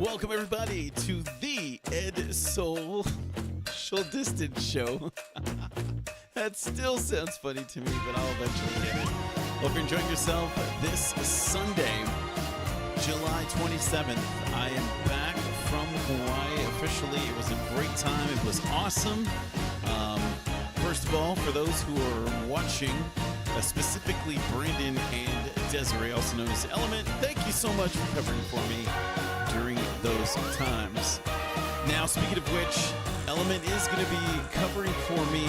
Welcome, everybody, to the Ed Social Distance Show. That still sounds funny to me, but I'll eventually get it. Hope you're enjoying yourself this Sunday, July 27th. I am back from Hawaii officially. It was a great time. It was awesome. First of all, for those who are watching, specifically Brandon and Desiree, also known as Element, thank you so much for covering for me during those times. Now, speaking of which, Element is going to be covering for me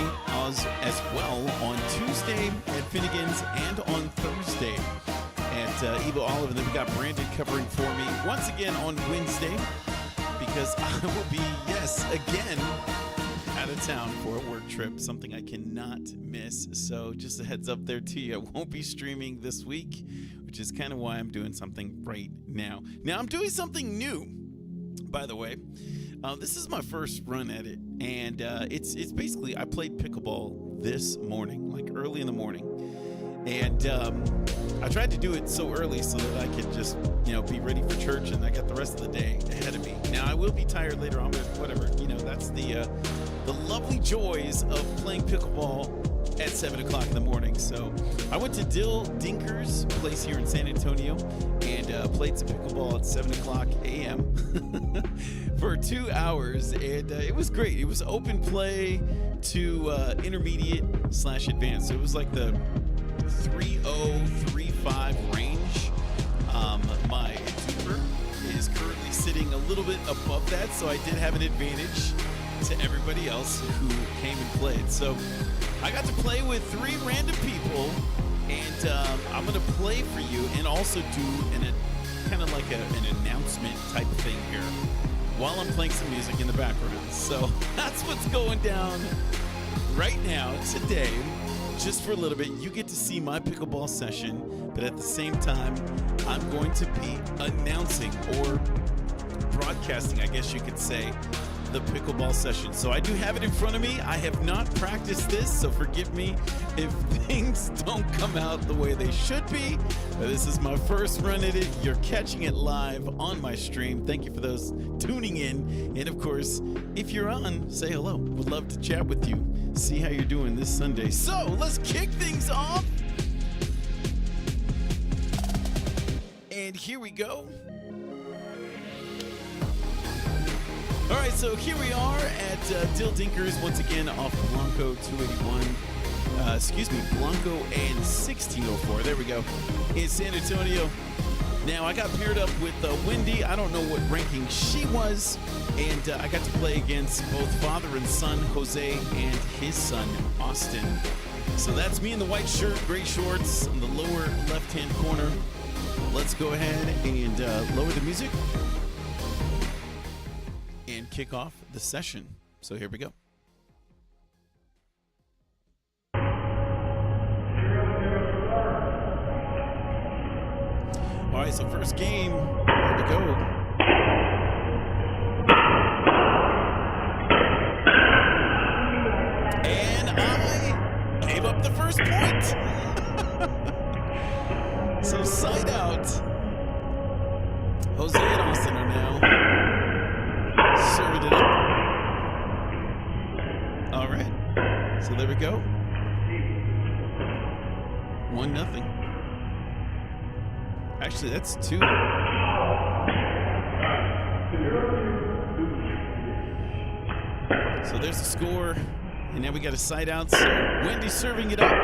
as well on Tuesday at Finnegan's and on Thursday at Evo Olive. And then we got Brandon covering for me once again on Wednesday because I will be, again, out of town for a work trip, something I cannot miss. So just a heads up there to you. I won't be streaming this week, which is kind of why I'm doing something right now. Now, I'm doing something new, by the way. This is my first run at it, and it's basically, I played pickleball this morning, like early in the morning, and I tried to do it so early so that I could just, be ready for church, and I got the rest of the day ahead of me. Now, I will be tired later on, but whatever, that's the lovely joys of playing pickleball at 7 o'clock in the morning. So I went to Dill Dinker's place here in San Antonio and played some pickleball at 7 o'clock a.m. for 2 hours, and it was great. It was open play to intermediate/advanced. So it was like the 3.0, 3.5 range. My duper is currently sitting a little bit above that, so I did have an advantage to everybody else who came and played. So I got to play with 3 random people, and I'm going to play for you and also do kind of like an announcement type of thing here while I'm playing some music in the background. So that's what's going down right now, today. Just for a little bit, you get to see my pickleball session, but at the same time, I'm going to be announcing or broadcasting, I guess you could say, the pickleball session. So I do have it in front of me. I have not practiced this, so forgive me if things don't come out the way they should be. But this is my first run at it. You're catching it live on my stream. Thank you for those tuning in. And of course, if you're on, say hello. Would love to chat with you. See how you're doing this Sunday. So let's kick things off. And here we go. All right, so here we are at Dill Dinker's once again off Blanco 281. Blanco and 1604. There we go. In San Antonio. Now, I got paired up with Wendy. I don't know what ranking she was. And I got to play against both father and son, Jose, and his son, Austin. So that's me in the white shirt, gray shorts, in the lower left-hand corner. Let's go ahead and lower the music and kick off the session. So here we go. All right, so first game, here we go. And I gave up the first point. So side out. Jose and Austin are now serving it up. All right. So there we go. 1-0. Actually, that's 2. So there's the score. And now we got a side out. So Wendy's serving it up.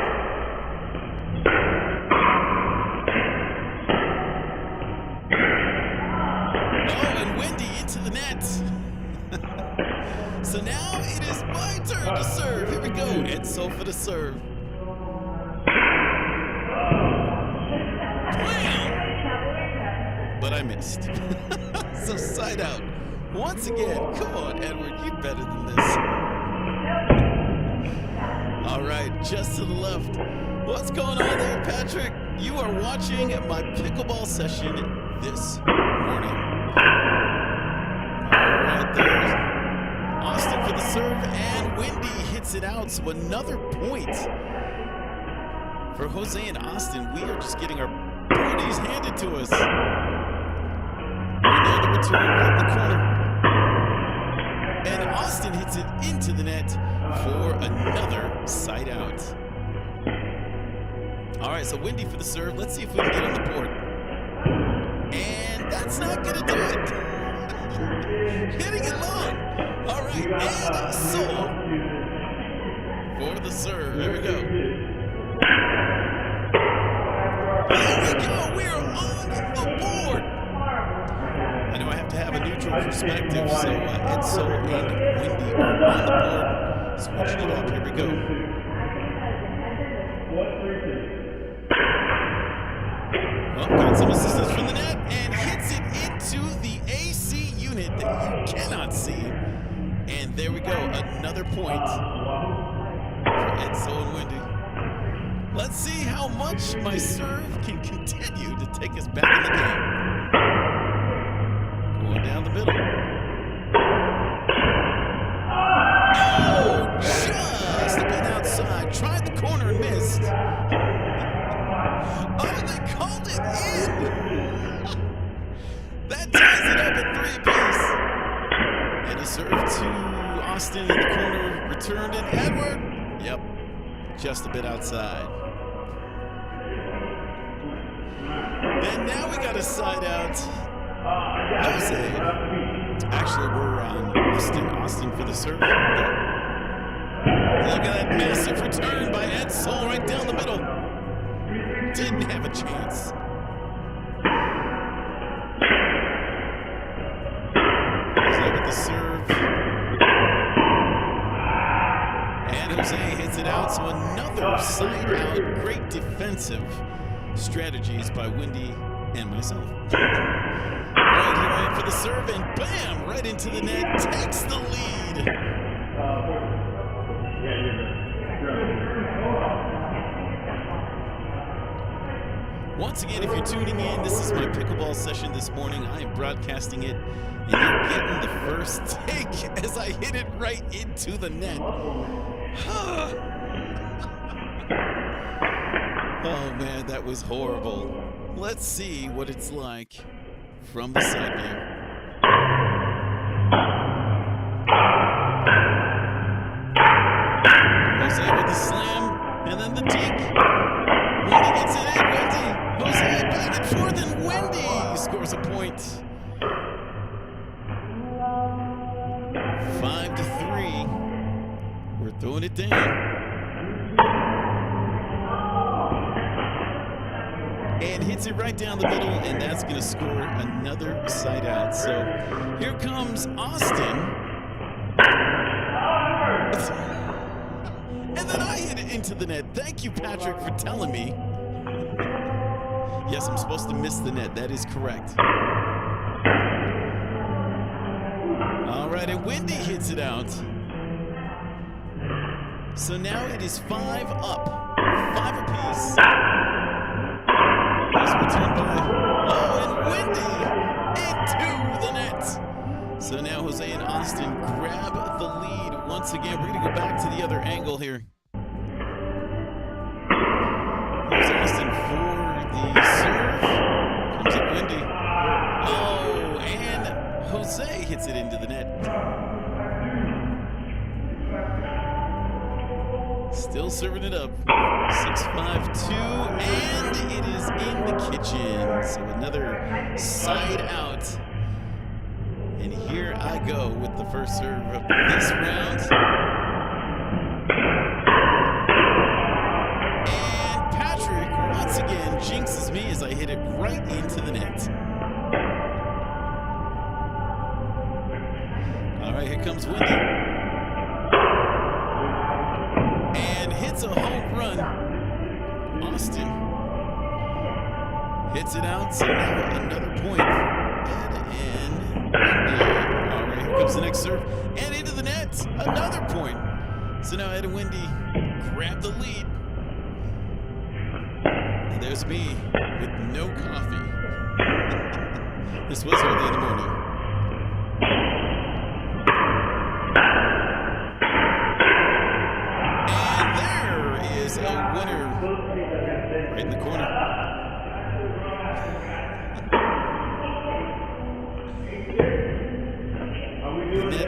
To the net. So now it is my turn to serve. Here we go. Edsel for the serve. But I missed. So side out. Once again. Come on, Edward. You're better than this. All right. Just to the left. What's going on there, Patrick? You are watching my pickleball session this morning. Right there. Austin for the serve, and Wendy hits it out. So another point for Jose and Austin. We are just getting our bodies handed to us. We know that we're return right in the corner. And Austin hits it into the net for another side out. All right, so Wendy for the serve. Let's see if we can get on the board. And that's not going to do it. Hitting it long. All right, and Soul for the serve. Here we go. There we go. We're on the board. I know I have to have a neutral perspective, so Ed, Soul, and Wendy are on the board. Switching it up. Here we go. Oh, got some assistance from the net and hits it into the AC unit that you cannot see. And there we go. Another point for Ed, Soul, and Wendy. Let's see how much my serve can continue to take us back in the game. Going down the middle. Oh, just a bit outside. Tried the corner and missed. Oh, they called it in. That ties it up at 3 apiece. And a serve to Austin in the corner. Returned in Edward. Yep, just a bit outside. And now we got a side out. Jose. Actually, we're on Austin for the serve. Look at that massive return by Ed Soul right down the middle. Didn't have a chance. Jose with the serve. And Jose hits it out, so another side out. Great defensive strategies by Wendy and myself. Right here I am for the serve, and bam! Right into the net, takes the lead. Once again, if you're tuning in, this is my pickleball session this morning. I am broadcasting it, and you're getting the first take as I hit it right into the net. Oh man, that was horrible. Let's see what it's like from the side view. Jose with the slam, and then the deke. Wendy gets it in, Wendy. Jose back and forth, and Wendy scores a point. 5-3. We're throwing it down. And hits it right down the middle, and that's going to score another side out. So here comes Austin. And then I hit it into the net. Thank you, Patrick, for telling me. Yes, I'm supposed to miss the net. That is correct. All right, and Wendy hits it out. So now it is 5 up, 5 apiece. Nice return by, and Wendy into the net. So now Jose and Austin grab the lead once again. We're going to go back to the other angle here. Here's Austin for the serve. Comes up Wendy. Oh, and Jose hits it into the net. Still serving it up. 6-5-2, and it is in the kitchen. So another side out. And here I go with the first serve of this round. And Patrick once again jinxes me as I hit it right into the net. All right, here comes Wendy. And hits a home run. Austin hits it out, so now another point for Ed and Wendy. All right, here comes the next serve, and into the net, another point. So now Ed and Wendy grab the lead. And there's me with no coffee. This was early in the morning. A winner right in the corner.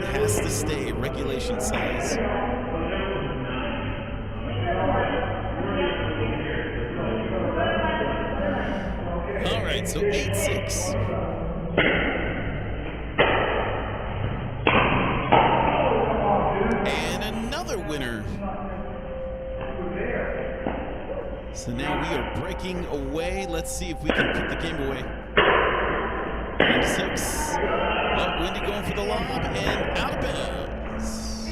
net has to stay regulation size. All right, so 8-6. And another winner. So now we are breaking away. Let's see if we can put the game away. 9-6. Oh, Wendy going for the lob and out of bounds.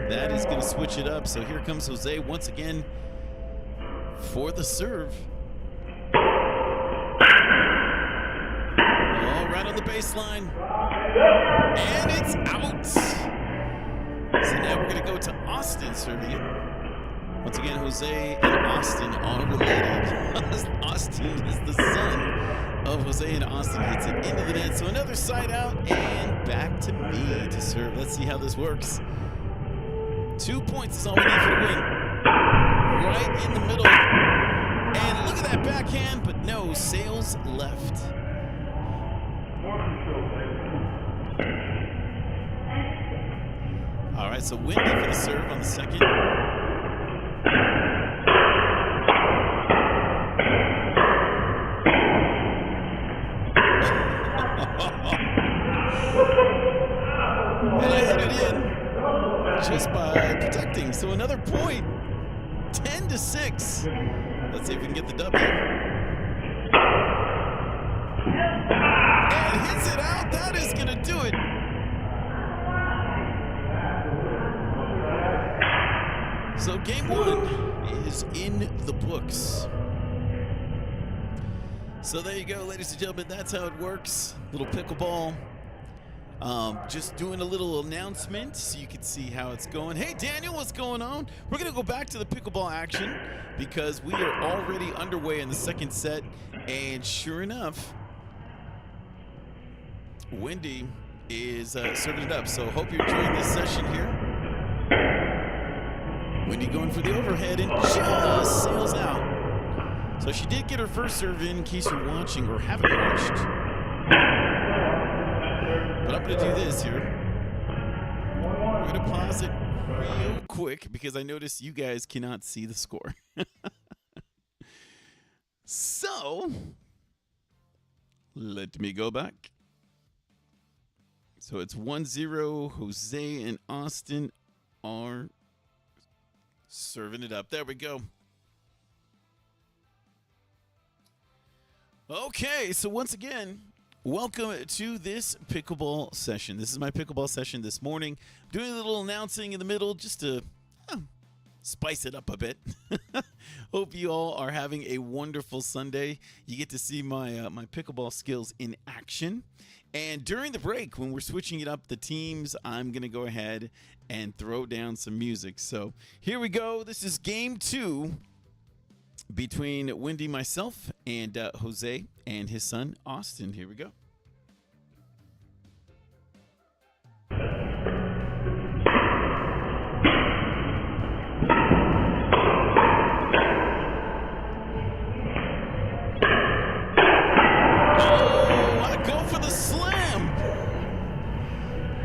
That is going to switch it up. So here comes Jose once again for the serve. Oh, right on the baseline. And it's out. So now we're going to go to Austin serving it. Once again, Jose and Austin are related. Austin is the son of Jose, and Austin hits it into the net. So another side out and back to me to serve. Let's see how this works. 2 points is all we need for the win. Right in the middle. And look at that backhand, but no, sails left. All right, so Wendy for the serve on the second. And I hit it in just by protecting. So another point. 10-6. Let's see if we can get the W. And hits it out. That is going to do it. So game one is in the books. So there you go, ladies and gentlemen. That's how it works. Little pickleball. Just doing a little announcement so you can see how it's going. Hey, Daniel, what's going on? We're going to go back to the pickleball action because we are already underway in the second set. And sure enough, Wendy is serving it up. So hope you're enjoying this session here. Wendy going for the overhead and just sails out. So she did get her first serve in case you're watching or haven't watched. But I'm going to do this here. We're going to pause it real quick because I notice you guys cannot see the score. So, let me go back. So it's 1-0. Jose and Austin are serving it up. There we go. Okay, so once again, welcome to this pickleball session. This is my pickleball session this morning. I'm doing a little announcing in the middle just to spice it up a bit. Hope you all are having a wonderful Sunday. You get to see my my pickleball skills in action. And during the break, when we're switching it up, the teams, I'm going to go ahead and throw down some music. So here we go. This is game two between Wendy, myself, and Jose and his son, Austin. Here we go.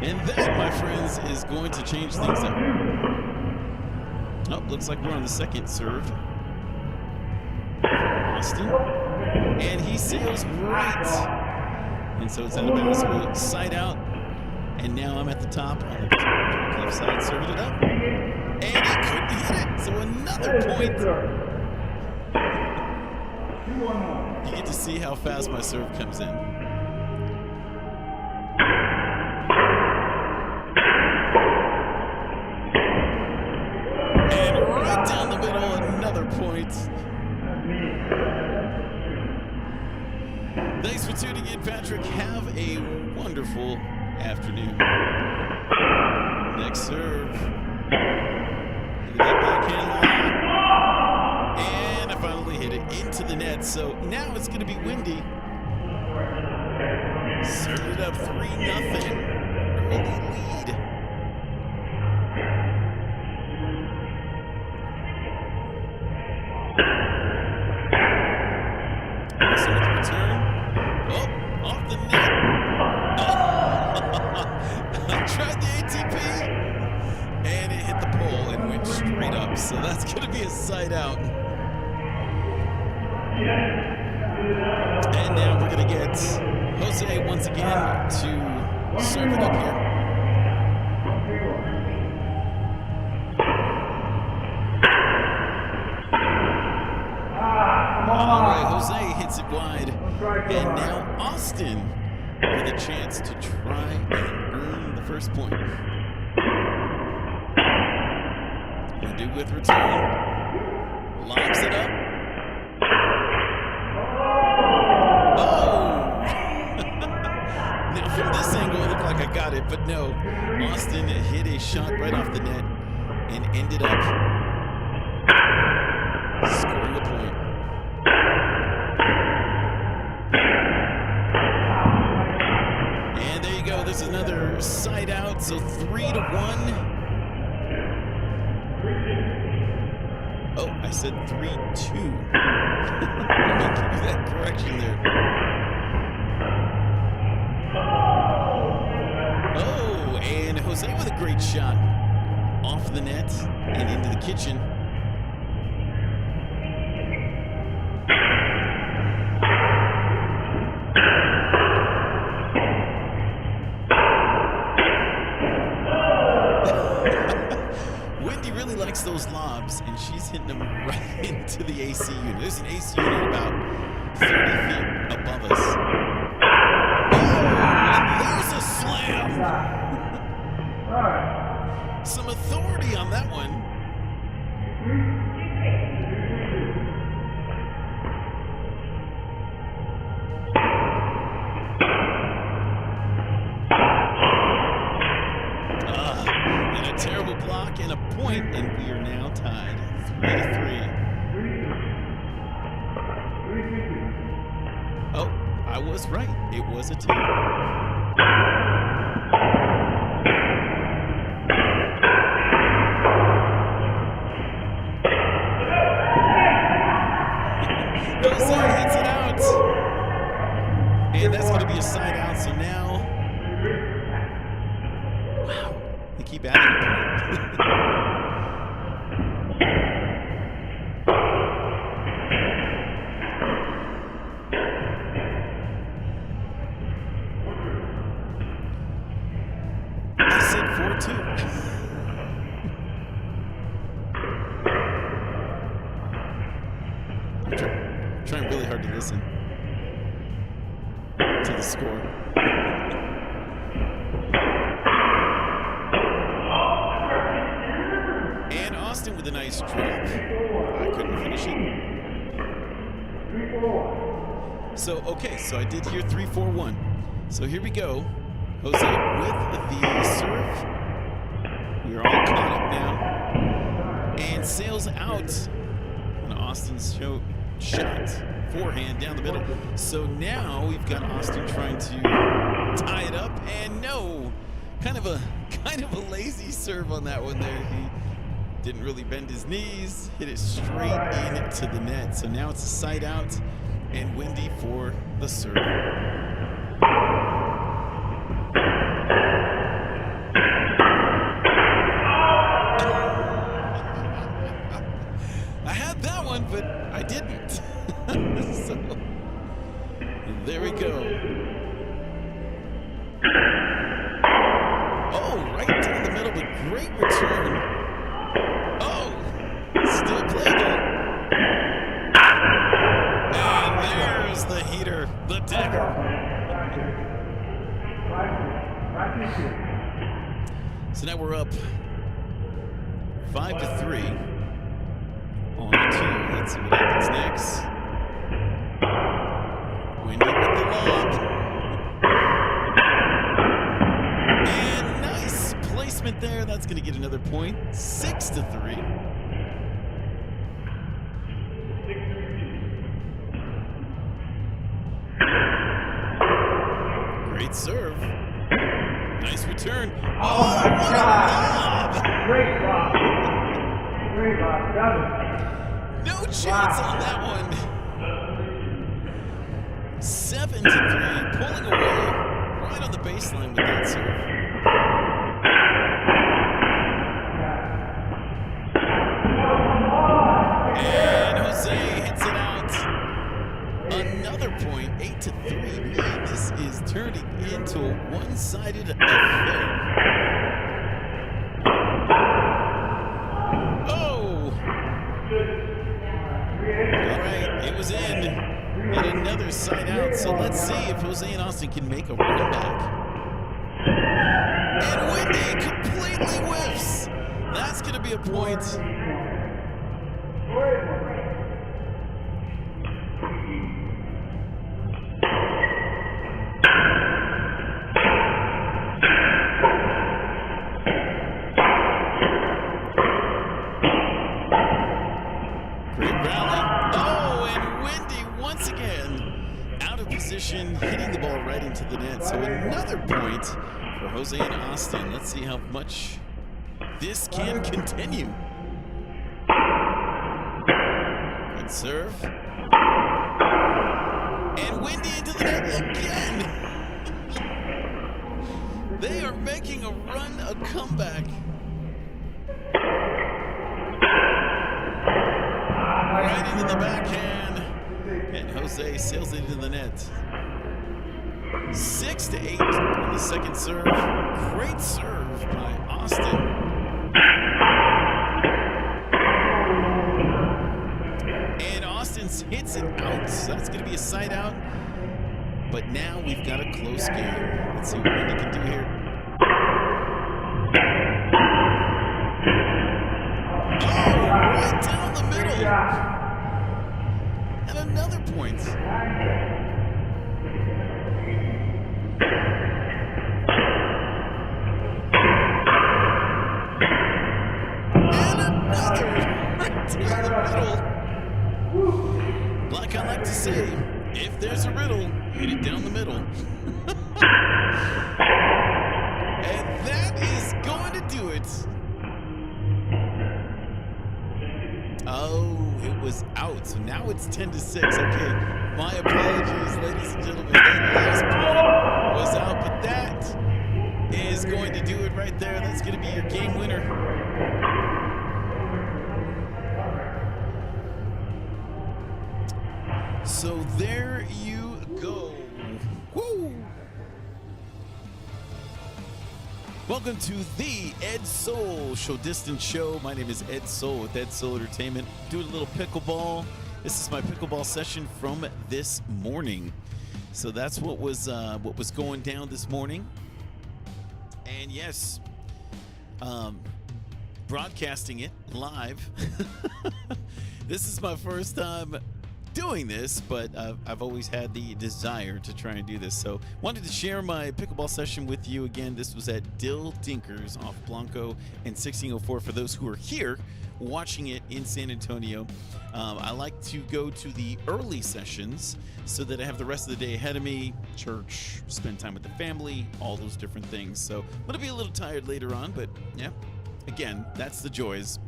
And that, my friends, is going to change things up. Oh, looks like we're on the second serve from Austin. And he sails right. And so it's out of bounds. We'll side out. And now I'm at the top on the left side, serving it up. And he couldn't hit it. So another point. You get to see how fast my serve comes in. Down the middle, another point. Thanks for tuning in, Patrick. Have a wonderful afternoon. Next serve. Look at that backhand line. And I finally hit it into the net. So now it's going to be Wendy. Serve it up 3-0. Early lead. I tried the so that's going to be a side out. And now we're going to get Jose once again to serve it up here. All right, Jose hits it wide. And now Austin with a chance to try and earn the first point. Wendy with return. Lobs it up. Oh! Now from this angle it looked like I got it, but no. Austin hit a shot right off the net and ended up scoring a point. And there you go. This is another side out, so 3-1. Oh, I said 3-2. Let me give you that correction there. Oh, and Jose with a great shot off the net and into the kitchen. Likes those lobs, and she's hitting them right into the AC unit. There's an AC unit about 30 feet above us. Oh, and there's a slam. Some authority on that one. And a terrible block and a point, and we are now tied 3-3. Oh, I was right. It was a 2. Jose hits it out. And that's going to be a side out, so now... Wow. They keep adding a point. I said 4-2. I'm trying really hard to listen to the score. And Austin with a nice drop. I couldn't finish it. So, okay, so I did hear 3-4-1. So here we go. Jose with the serve. We are all caught up now. And sails out on Austin's shot. Forehand down the middle. So now we've got Austin trying to tie it up. And no, kind of a lazy serve on that one there. He didn't really bend his knees, hit it straight into the net. So now it's a side out, and Wendy for the serve. I had that one, but I didn't. So there we go. Oh, right down the middle, but great return. Oh, still playable. And there's the heater, the dagger. So now we're up 5-3 on 2. Let's see what happens next. Wendy with the lob. And nice placement there. That's going to get another point. 6-3. Great serve. Nice return. Oh, what a lob! Great lob. Great lob. No chance on that one. 7-3, pulling away right on the baseline with that serve. to a one-sided affair. Oh! All right, it was in. And another side out. So let's see if Jose and Austin can make a run back. And Wendy completely whiffs. That's going to be a point. Hitting the ball right into the net. So another point for Jose and Austin. Let's see how much this can continue. Good serve. And Wendy into the net again. They are making a run, a comeback. Right into the backhand. And Jose sails it into the net. 6-8 on the second serve. Great serve by Austin. And Austin hits it out. So that's going to be a side out. But now we've got a close game. Let's see what Wendy can do here. Oh, right down the middle. And another point. Like I like to say, if there's a riddle, hit it down the middle. And that is going to do it. Oh, it was out. So now it's 10-6. Okay, my apologies, ladies and gentlemen. That last point was out, but that is going to do it right there. That's going to be your game winner. So there you go. Woo! Welcome to the Ed Soul Show Distance Show. My name is Ed Soul with Ed Soul Entertainment. Doing a little pickleball. This is my pickleball session from this morning. So that's what was going down this morning. And yes, broadcasting it live. This is my first time doing this, but I've always had the desire to try and do this. So wanted to share my pickleball session with you again. This was at Dill Dinkers off Blanco and 1604 for those who are here watching it in San Antonio. I like to go to the early sessions so that I have the rest of the day ahead of me, church, spend time with the family, all those different things. So I'm going to be a little tired later on, but yeah, again, that's the joys.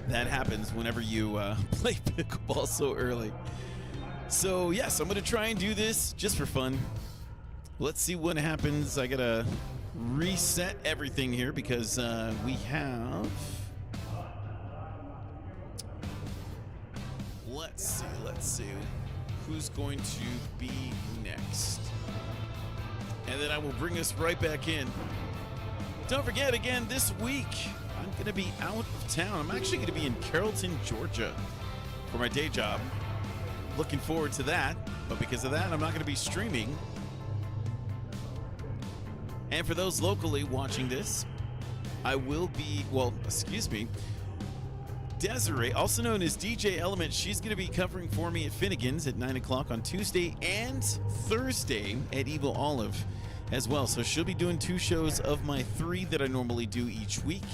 That happens whenever you play pickleball so early. So yes, I'm going to try and do this just for fun. Let's see what happens. I got to reset everything here because we have... Let's see. Who's going to be next? And then I will bring us right back in. Don't forget, again, this week, I'm going to be out of town. I'm actually going to be in Carrollton, Georgia for my day job. Looking forward to that. But because of that, I'm not going to be streaming. And for those locally watching this, I will be, Desiree, also known as DJ Element, she's going to be covering for me at Finnegan's at 9 o'clock on Tuesday and Thursday at Evil Olive as well. So she'll be doing 2 shows of my 3 that I normally do each week.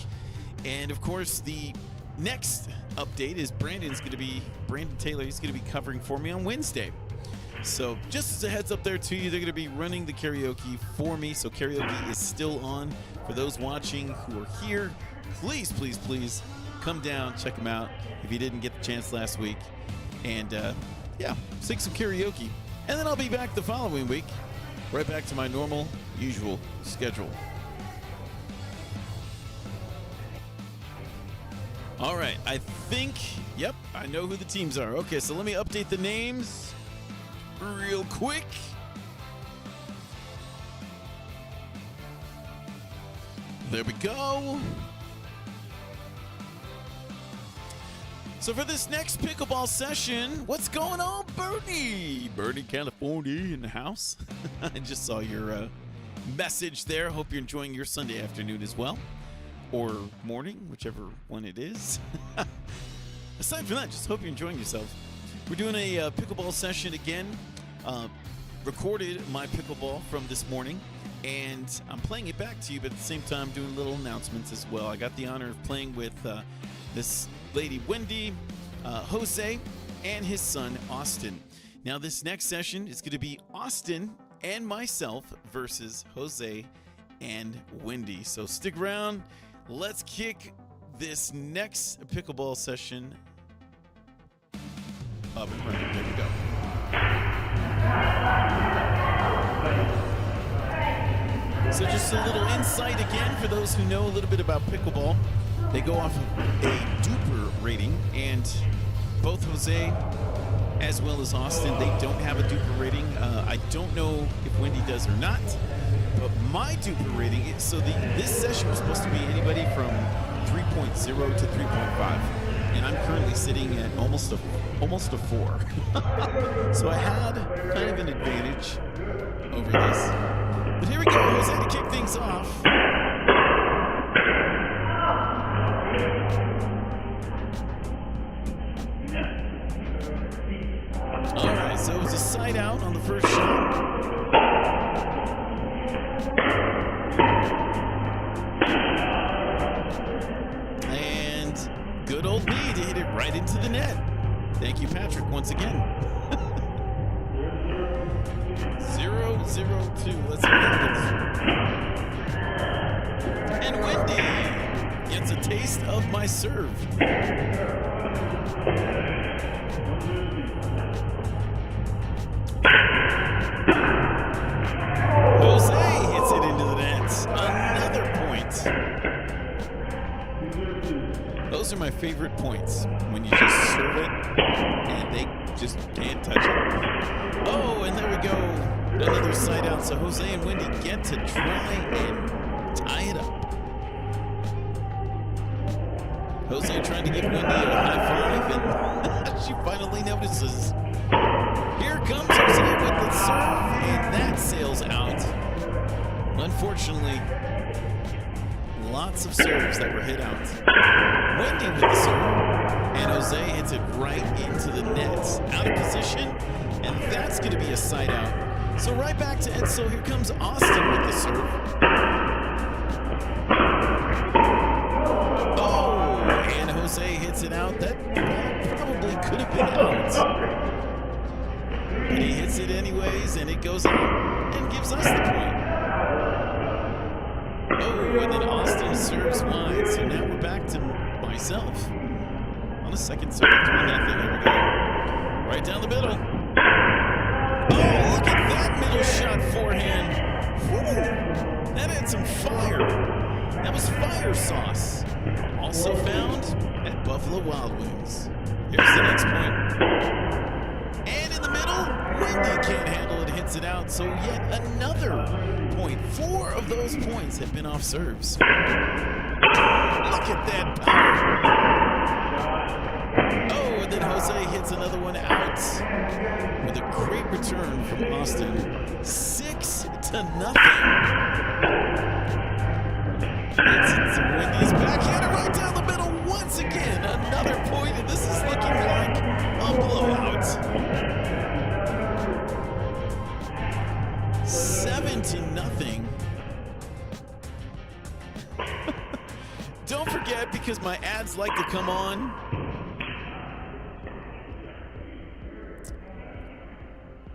And of course, the next update is Brandon Taylor, he's going to be covering for me on Wednesday. So just as a heads up there to you, they're going to be running the karaoke for me. So karaoke is still on. For those watching who are here, please, please, please come down, check them out if you didn't get the chance last week. And sing some karaoke. And then I'll be back the following week, right back to my normal, usual schedule. All right, I think, I know who the teams are. Okay, so let me update the names real quick. There we go. So for this next pickleball session, what's going on, Bernie? Bernie, California in the house. I just saw your message there. Hope you're enjoying your Sunday afternoon as well. Or morning, whichever one it is. Aside from that, just hope you're enjoying yourself. We're doing a pickleball session again. Recorded my pickleball from this morning. And I'm playing it back to you, but at the same time doing little announcements as well. I got the honor of playing with this lady, Wendy, Jose, and his son, Austin. Now, this next session is going to be Austin and myself versus Jose and Wendy. So stick around. Let's kick this next pickleball session up and running. There we go. So just a little insight again for those who know a little bit about pickleball. They go off of a duper rating, and both Jose as well as Austin, they don't have a duper rating. I don't know if Wendy does or not, but my duper rating is, so this session was supposed to be anybody from 3.0 to 3.5, and I'm currently sitting at almost a 4. So I had kind of an advantage over this. But here we go, Jose, to kick things off. All right, so it was a side out on the first shot. And good old me to hit it right into the net. Thank you, Patrick, once again. 0-0-2. Let's see what happens. And Wendy gets a taste of my serve. Jose hits it into the net. Another point. Those are my favorite points, when you just serve it and they just can't touch it. Oh, and there we go. Another side out. So Jose and Wendy get to try and tie it up. Jose trying to give Wendy a high five, and she finally notices. Here comes Jose with the serve, and that sails out. Unfortunately, lots of serves that were hit out. Wendy with the serve, and Jose hits it right into the net. Out of position, and that's going to be a side out. So right back to it. So here comes Austin with the serve. Oh, and Jose hits it out. That probably could have been out. But he hits it anyways, and it goes out and gives us the point. Oh, and then Austin serves wide. So now we're back to myself on a second serve, 3-0. There we go. Right down the middle. Oh, look at that middle shot forehand. Woo! That had some fire. That was fire sauce. Also found at Buffalo Wild Wings. Here's the next point. And in the middle, Wendy can't handle it, hits it out. So yet another point. 4 of those points have been off serves. Look at that power. Oh, and then Jose hits another one out with a great return from Austin. 6-0. It's Wendy's backhander right down the middle once again. Another point, and this is looking like a blowout. 7-0. Don't forget, because my ads like to come on,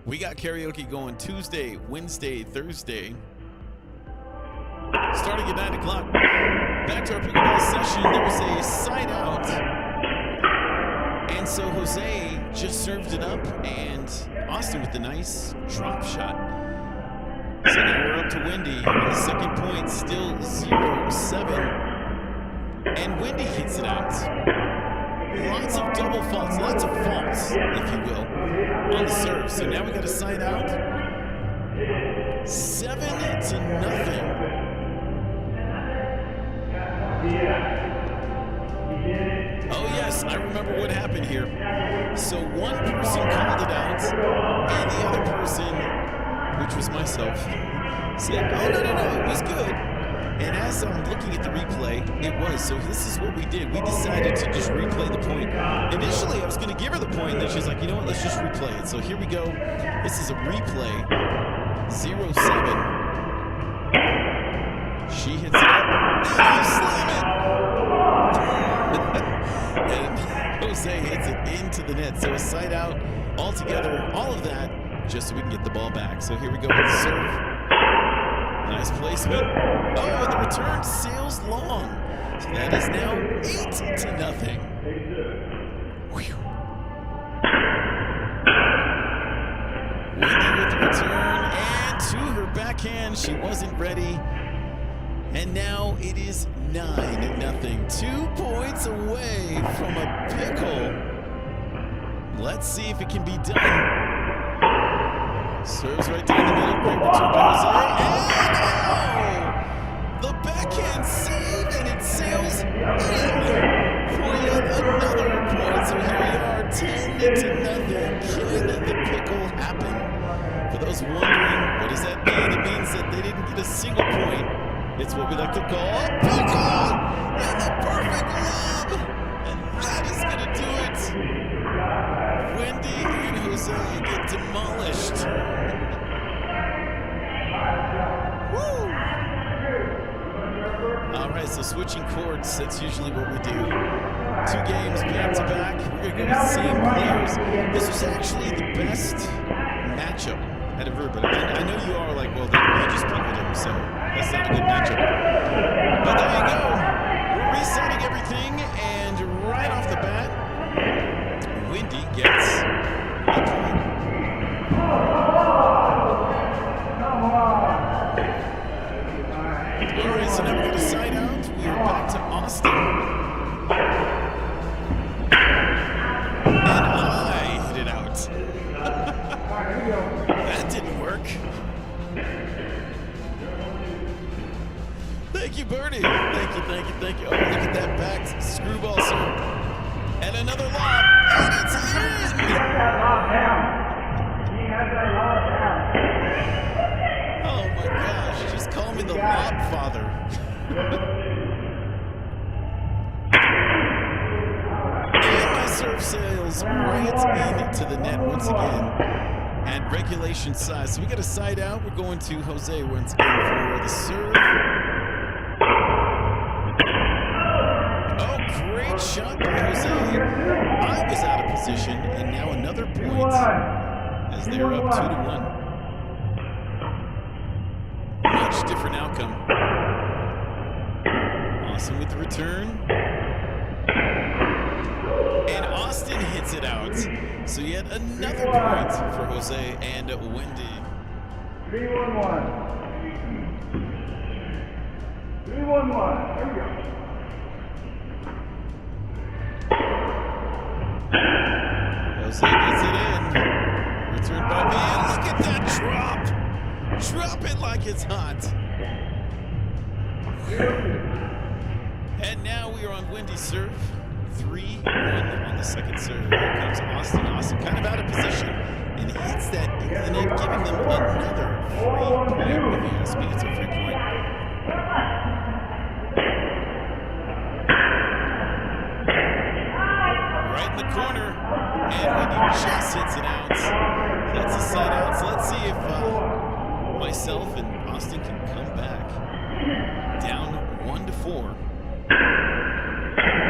we got karaoke going Tuesday, Wednesday, Thursday, starting at 9 o'clock. Back to our pickleball session. There was a side out, and so Jose just served it up, and Austin with the nice drop shot. So now we're up to Wendy on the second point, still 0-7. And Wendy hits it out. Lots of double faults, lots of faults, if you will, on the serve. So now we got a side out. 7-0. moment here. So one person called it out, and the other person, which was myself, said, oh, no, it was good. And as I'm looking at the replay, it was. So this is what we did. We decided to just replay the point. Initially, I was going to give her the point, and then she's like, you know what, let's just replay it. So here we go. This is a replay. 0-7. She hits it up. And I slam it! And Jose hits it into the net. So a side out altogether, all of that, just so we can get the ball back. So here we go with the serve. Nice placement. Oh, the return sails long. So that is now 8-0. Whew. Wendy with the return, and to her backhand. She wasn't ready. And now it is 9-0. 2 points away from a pickle. Let's see if it can be done. Serves right down the middle. Great return by Jose. And the backhand save, and it sails in for yet another point. So here we are, 10-0. Can the pickle happen? For those wondering, what does that mean? It means that they didn't get a single point. It's what we like to call a pickle, and the perfect lob, and that is going to do it. Wendy and Jose get demolished. Woo! All right, so switching courts, that's usually what we do. 2 games back to back. We're going to go with the same players. This was actually the best matchup I'd ever heard, but I know you are like, well, you just pickled him, so that's not a good matchup. But there you go. We're resetting everything, and right off the bat, Wendy gets a point. All right, so now we're going to side out. We are back to Austin. And I hit it out. That didn't work. Thank you, Bernie. Thank you. Oh, look at that back screwball, sir. And another lob. And it's in. He has that lob down. Oh my gosh, just call me the lob father. And my serve sails right into the net once again. At regulation size. So we got a side out. We're going to Jose once again for the serve. Oh, great shot by Jose. I was out of position, and now another point as they're up 2-1. Much different outcome. Austin with the return. And Austin hits it out. So yet another point for Jose and Wendy. 3-1-1. 3-1-1. There we go. Jose gets it in. Returned by man. Look at that drop. Drop it like it's hot. And now we are on Wendy's serve. 3-1 on the second serve. Here comes Austin. Austin kind of out of position and hits that into the net, giving them another free point. If you ask me, it's a free point. Right in the corner, and Wendy just hits it out. That's a side out. So let's see if myself and Austin can come back. Down 1-4.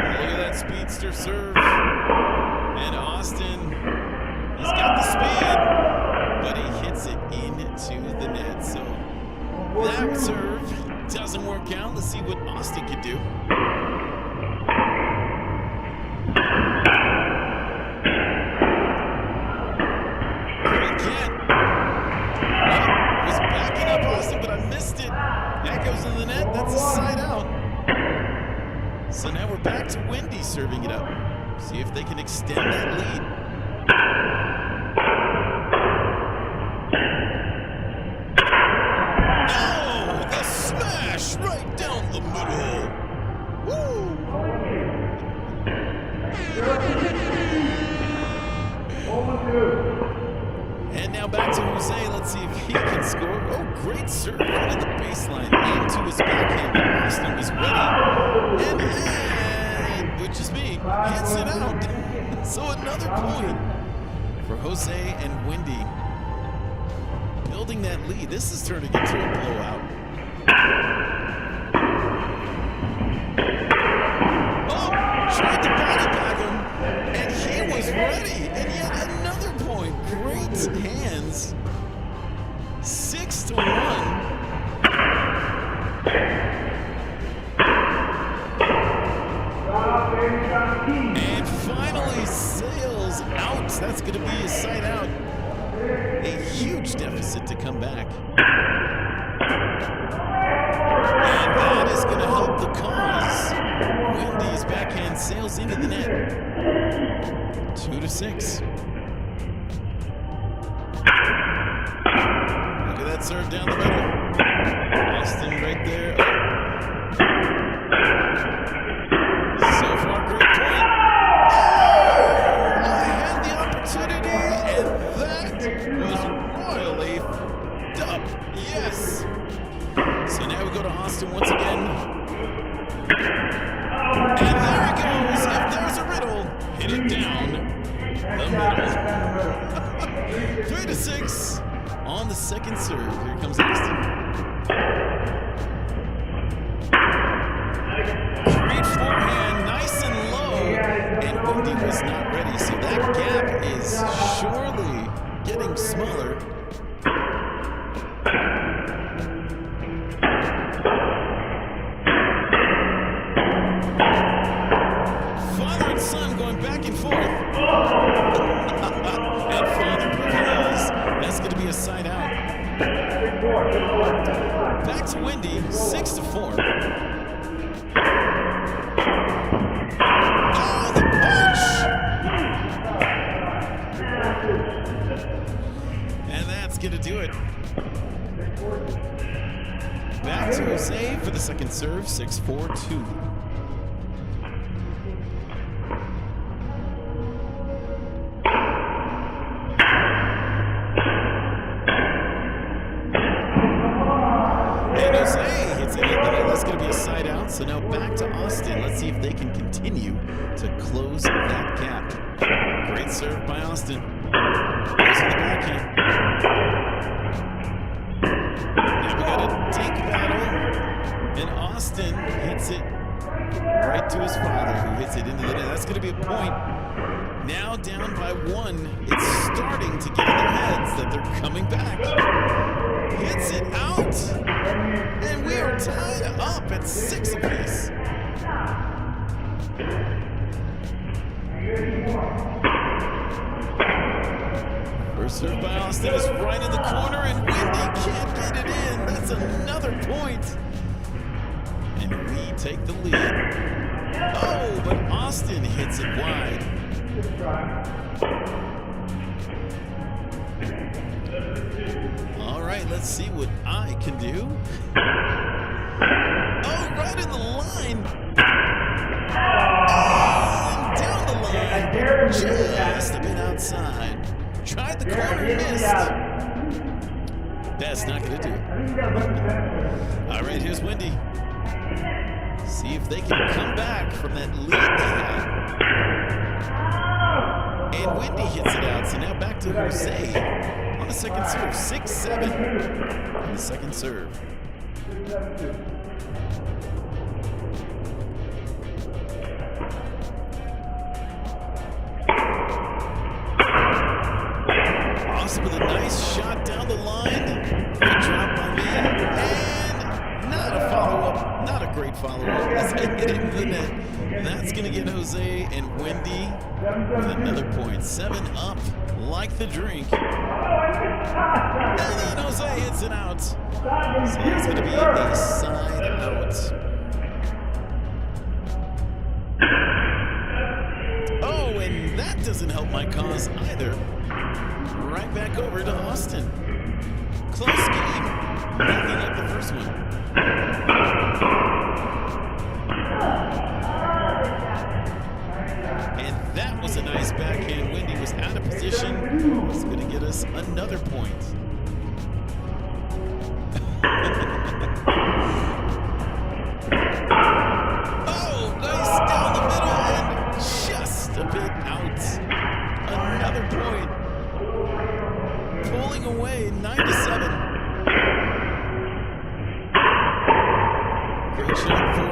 Look at that speedster serve. And Austin, he's got the speed, but he hits it into the net. So that serve doesn't work out. Let's see what Austin can do. Great catch. Well, was backing up Austin, but I missed it. That goes in the net. That's a side out. So now we're back to Wendy serving it up. See if they can extend that lead. Oh, the smash right down the middle. Woo! now back to Jose. Let's see if he can score. Oh, great serve right at the baseline. Into his backhand. Austin was ready. And which is me, hits it out. So another point for Jose and Wendy. Building that lead. This is turning into a blowout. Oh, tried to body bag him, and he was ready. And yet another point. Great hands. 6-1. And finally sails out. That's going to be a side out. A huge deficit to come back. And that is going to help the cause. Wendy's backhand sails into the net. 2-6. Look at that serve down the middle. Austin right there. So far, great point. I had the opportunity, and that was royally dubbed. Yes. So now we go to Austin once again. And there he goes. If there's a riddle, hit it down the middle. 3-6 on the second serve. Here comes Austin. Great forehand, nice and low. And Wendy was not ready. So that gap is surely getting smaller. Father and son going back and forth. And father prevails. That's going to be a side out. Back to Wendy, 6-4. Oh, the punch! And that's going to do it. Back to Jose for the second serve, 6-4-2. So now back to Austin. Let's see if they can continue to close that gap. Great serve by Austin. Goes to the backhand. Now we got a dink battle. And Austin hits it right to his father, who hits it into the net. That's going to be a point. Now down by 1. It's starting to get in their heads that they're coming back. Hits it out. And we are tied up at 6 apiece. First serve by Austin is right in the corner, and Wendy can't get it in. That's another point. And we take the lead. Oh, but Austin hits it wide. All right, let's see what I can do. Oh, right in the line. And down the line, but just a bit outside. Tried the corner, missed. That's not going to do it. All right, here's Wendy. See if they can come back from that lead they had. And Wendy hits it out, so now back to Jose on the second serve. 6-7 on the second serve. Austin with a nice shot down the line. Good drop by me. And not a follow-up. Not a great follow-up. As I hit it in the net. That's going to get Jose and Wendy with another point. 7 up like the drink. And then Jose hits it out. So that's going to be a side out. Oh, and that doesn't help my cause either. Right back over to Austin. Close game. Nothing like the first one. And that was a nice backhand. Wendy was out of position. It's going to get us another point.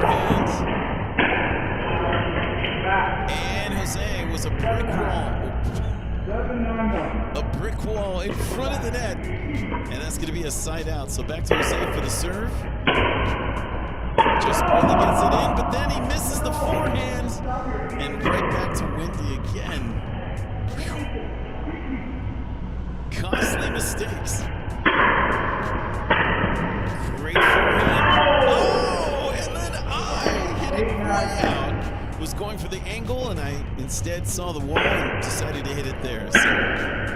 forehand. And Jose was a brick wall. A brick wall in front of the net. And that's going to be a side out. So back to Jose for the serve. Just barely gets it in, but then he misses the forehand. And right back to Wendy again. Costly mistakes. Great forehand. Oh, and then I hit it way out. Was going for the angle, and I instead saw the wall and decided to hit it there. So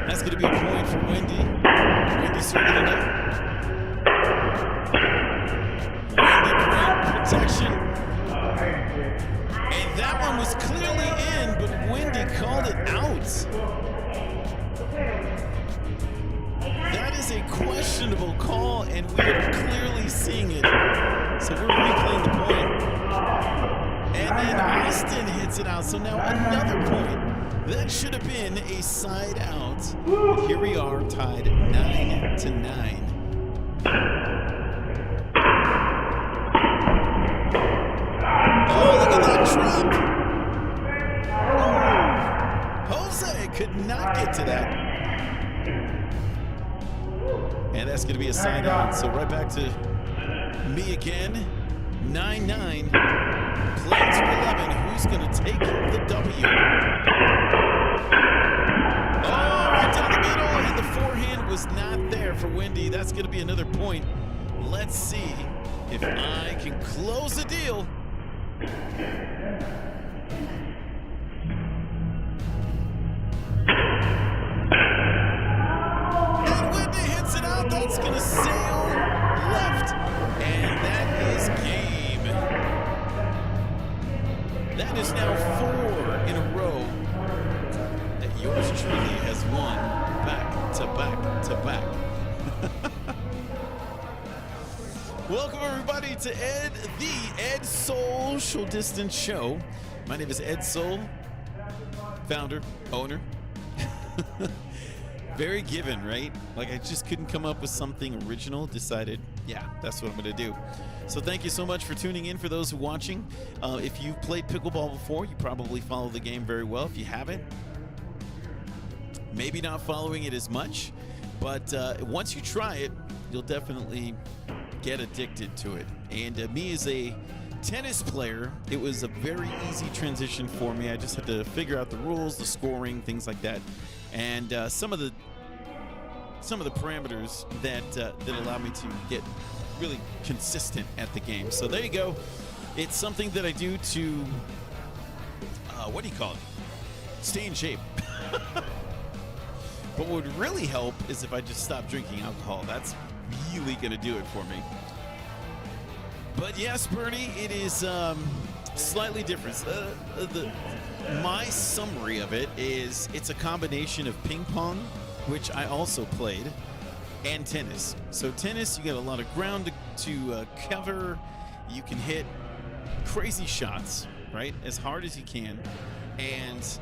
that's going to be a point for Wendy. Wendy serving it up. Wendy great protection. And that one was clearly in, but Wendy called it out. That is a questionable call, and we are clearly seeing it. So we're replaying the point. And then Austin hits it out. So now another point. That should have been a side out. And here we are, tied 9-9. Oh, look at that drop. Jose could not get to that. And that's going to be a side out. So right back to me again. 9-9. Playing to 11. Who's going to take the W? Oh, right down the middle. And the forehand was not there for Wendy. That's going to be another point. Let's see if I can close the deal. And Wendy hits it out. That's going to sail left. And that is game. That is now 4 in a row that yours truly has won back to back to back. Welcome everybody to the Ed Social Distance Show. My name is Ed Soul, founder, owner. Very given, right? Like I just couldn't come up with something original. Decided, yeah, that's what I'm going to do. So thank you so much for tuning in. For those who are watching, if you've played pickleball before, you probably follow the game very well. If you haven't, maybe not following it as much, but once you try it, you'll definitely get addicted to it. And me as a tennis player, it was a very easy transition for me. I just had to figure out the rules, the scoring, things like that, and some of the parameters that allow me to get really consistent at the game. So there you go. It's something that I do to what do you call it? Stay in shape. But what would really help is if I just stop drinking alcohol. That's really going to do it for me. But yes, Bernie, it is slightly different. My summary of it is it's a combination of ping pong, which I also played, and tennis. So tennis, you got a lot of ground to cover. You can hit crazy shots, right, as hard as you can, and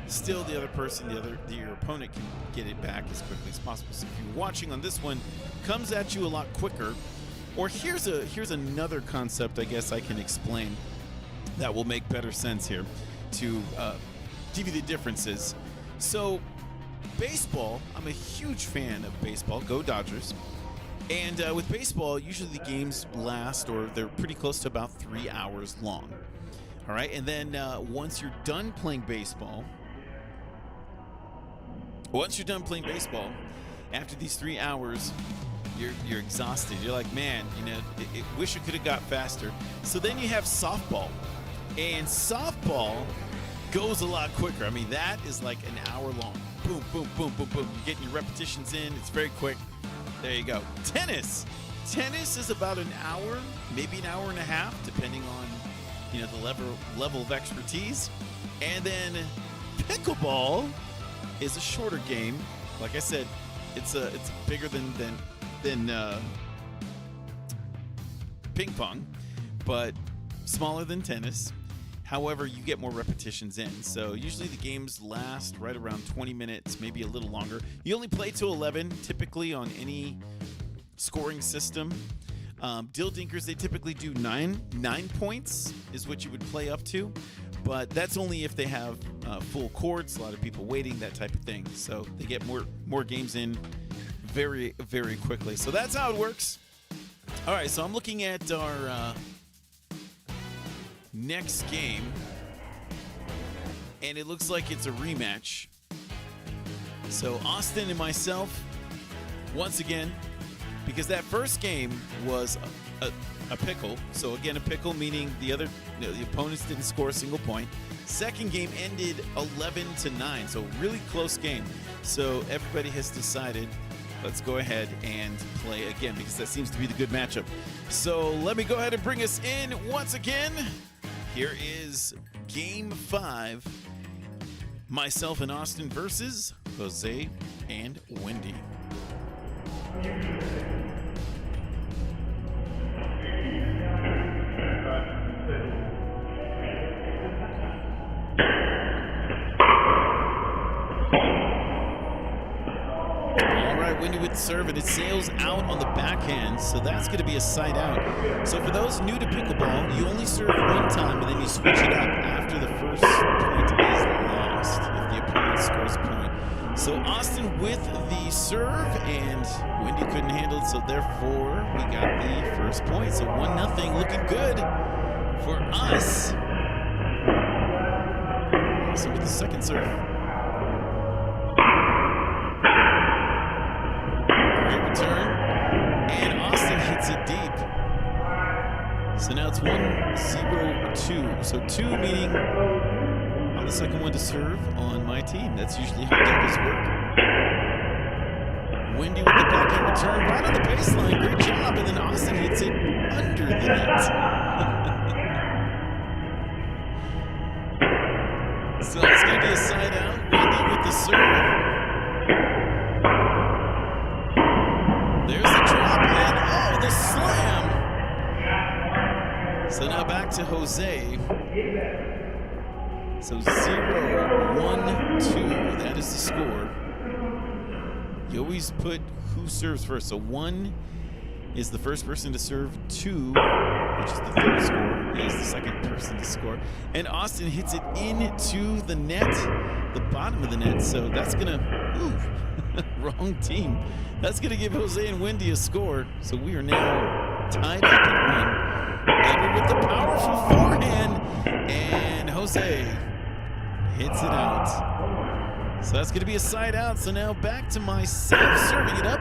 still the other person, your opponent can get it back as quickly as possible. So if you're watching on this one, comes at you a lot quicker. Or here's another concept I guess I can explain that will make better sense here to give you the differences. So baseball, I'm a huge fan of baseball. Go Dodgers. And with baseball, usually the games last, or they're pretty close to about 3 hours long. All right, and then once you're done playing baseball, after these 3 hours, you're exhausted. You're like, man, wish it could have got faster. So then you have softball, and softball goes a lot quicker. I mean, that is like an hour long. Boom, boom, boom, boom, boom. You're getting your repetitions in. It's very quick. There you go. Tennis is about an hour, maybe an hour and a half, depending on the level of expertise. And then pickleball is a shorter game. Like I said, it's bigger than ping pong, but smaller than tennis. However, you get more repetitions in. So usually the games last right around 20 minutes, maybe a little longer. You only play till 11, typically on any scoring system. Dill Dinkers, they typically do nine points is what you would play up to, but that's only if they have full courts, a lot of people waiting, that type of thing. So they get more games in very, very quickly. So that's how it works. All right, so I'm looking at our next game, and it looks like it's a rematch. So Austin and myself, once again, because that first game was a pickle. So again, a pickle meaning the opponents didn't score a single point. Second game ended 11-9, so really close game. So everybody has decided, let's go ahead and play again because that seems to be the good matchup. So let me go ahead and bring us in once again. Here is Game 5. Myself and Austin versus Jose and Wendy. Wendy with the serve, and it sails out on the backhand, so that's going to be a side out. So for those new to pickleball, you only serve one time, and then you switch it up after the first point is lost, if the opponent scores a point. So Austin with the serve, and Wendy couldn't handle it, so therefore we got the first point. So 1-0, looking good for us. Austin with the second serve. Return, and Austin hits it deep. So now it's 1-0-2. So 2 meaning I'm the second one to serve on my team. That's usually how doubles work. Wendy with the backhand return right on the baseline. Great job. And then Austin hits it under the net. So it's going to be a side out. Wendy with the serve. There's the drop, and the slam. So now back to Jose. So 0-1-2, that is the score. You always put who serves first. So 1 is the first person to serve, 2, which is the third score, is the second person to score. And Austin hits it into the net, the bottom of the net. So that's gonna, wrong team. That's going to give Jose and Wendy a score. So we are now tied up at 1. Edward with the powerful forehand. And Jose hits it out. So that's going to be a side out. So now back to myself serving it up.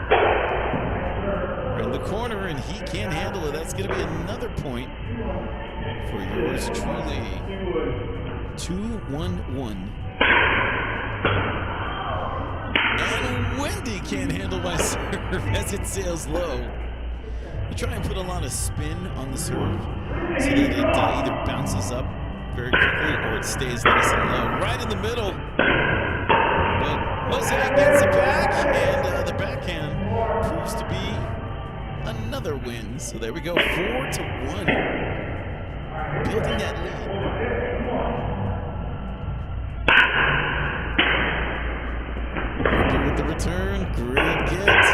In the corner, and he can't handle it. That's going to be another point for yours truly. 2-1-1. And Wendy can't handle my serve as it sails low. You try and put a lot of spin on the serve so that it either bounces up very quickly or it stays nice and low. Right in the middle. But Jose gets it back, and the backhand proves to be another win. So there we go, 4-1. Building that lead. With the return, great get.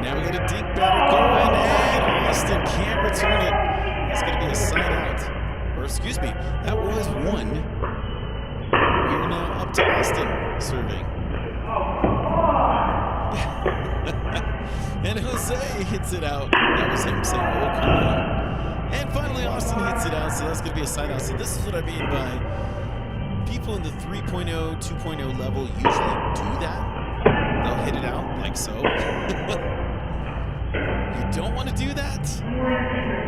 Now we got a dink batter going, and Austin can't return it. That's going to be a side out. Or excuse me, that was 1. We are now up to Austin serving. And Jose hits it out. That was him saying, oh, come on. And finally, Austin hits it out, so that's going to be a side out. So this is what I mean by people in the 3.0, 2.0 level usually do that. They'll hit it out like so. You don't want to do that.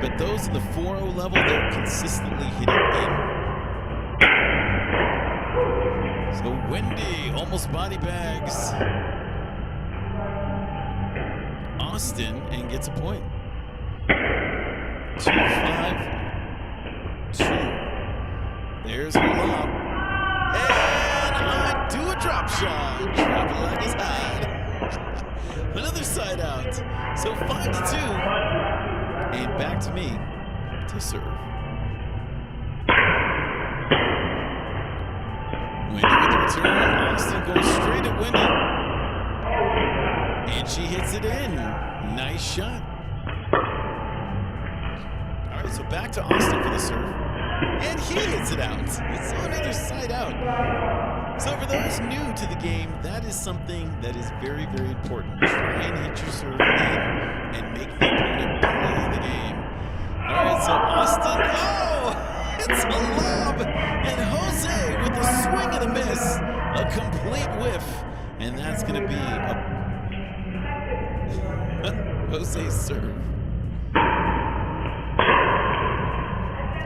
But those in the 4.0 level, they'll consistently hit it in. So Wendy almost body bags Austin and gets a point. 2-5-2. There's her lob. And I do a drop shot. Drop it like it's hot. Another side out. So 5-2. And back to me to serve. Wendy with the return. Austin goes straight at Wendy. And she hits lays it in. Nice shot. All right, so back to Austin for the serve. And he hits it out. So another side out. So for those new to the game, that is something that is very, very important. Try and hit your serve in and make the opponent play the game. All right, so Austin, it's a lob. And Jose with the swing and a miss. A complete whiff. And that's going to be a Jose's serve.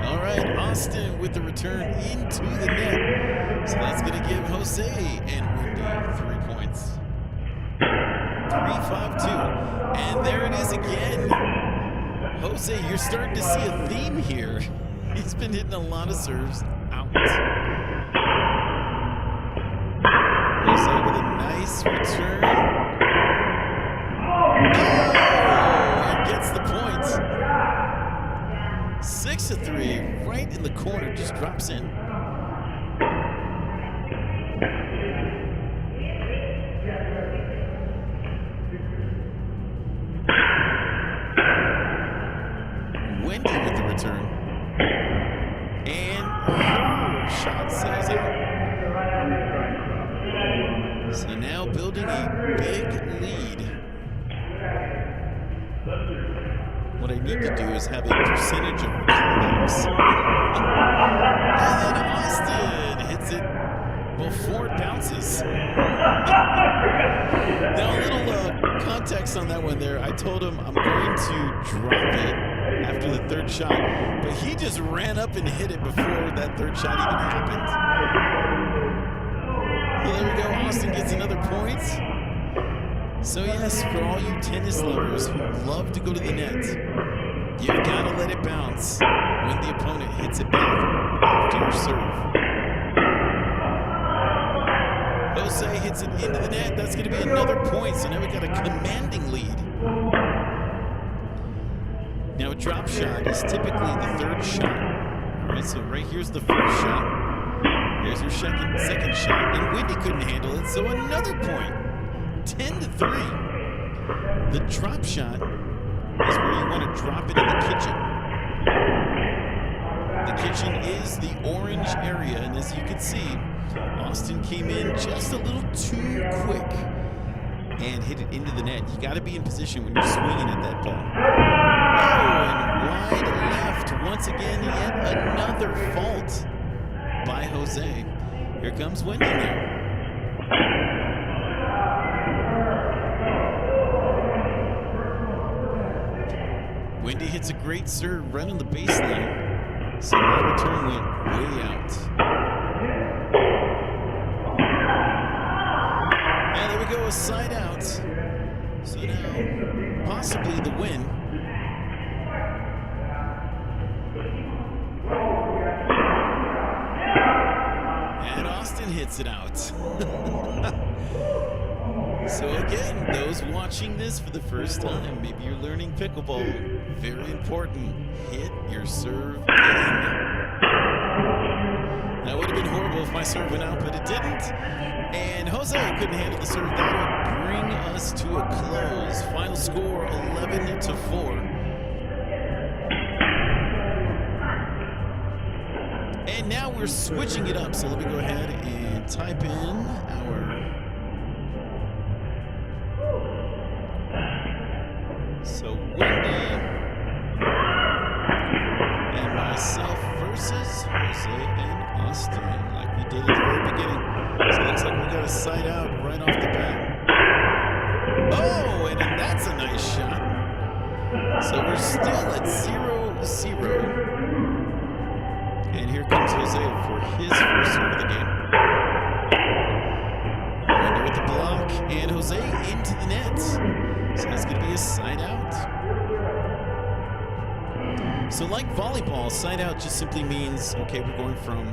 All right, Austin with the return into the net. So that's going to give Jose and Wendy 3 points. 3-5-2. And there it is again. Jose, you're starting to see a theme here. He's been hitting a lot of serves out. Jose with a nice return. And gets the point. 6-3, right in the corner, just drops in. Wendy with the return. And her shot sails out. So now building a big lead. What I need to do is have a percentage of comebacks. And then Austin hits it before it bounces. Now a little context on that one there. I told him I'm going to drop it after the third shot, but he just ran up and hit it before that third shot even happened. So there we go. Austin gets another point. So yes, for all you tennis lovers who love to go to the net, you've got to let it bounce when the opponent hits it back after your serve. Jose hits it into the net. That's going to be another point. So now we've got a commanding lead. Now a drop shot is typically the third shot. All right, so right here's the first shot. Here's your second shot. And Wendy couldn't handle it, so another point. 10-3. The drop shot is where you want to drop it in the kitchen. The kitchen is the orange area, and as you can see, Austin came in just a little too quick and hit it into the net. You got to be in position when you're swinging at that ball. Oh, and wide left. Once again, yet another fault by Jose. Here comes Wendy now. Wendy hits a great serve right on the baseline. So that return went way out. And there we go, a side out. So now, possibly the win. And Austin hits it out. So again, those watching this for the first time, maybe you're learning pickleball, very important, hit your serve in. That would have been horrible if my serve went out, but it didn't. And Jose couldn't handle the serve. That would bring us to a close. Final score, 11-4. And now we're switching it up, so let me go ahead and type in our... So Wendy and myself versus Jose and Austin, like we did at the very beginning. So it looks like we got a side out right off the bat. Oh, and that's a nice shot. So we're still at 0-0. And here comes Jose for his first serve of the game. Wendy with the block, and Jose into the net. So that's going to be a side out. So like volleyball, side out just simply means, okay, we're going from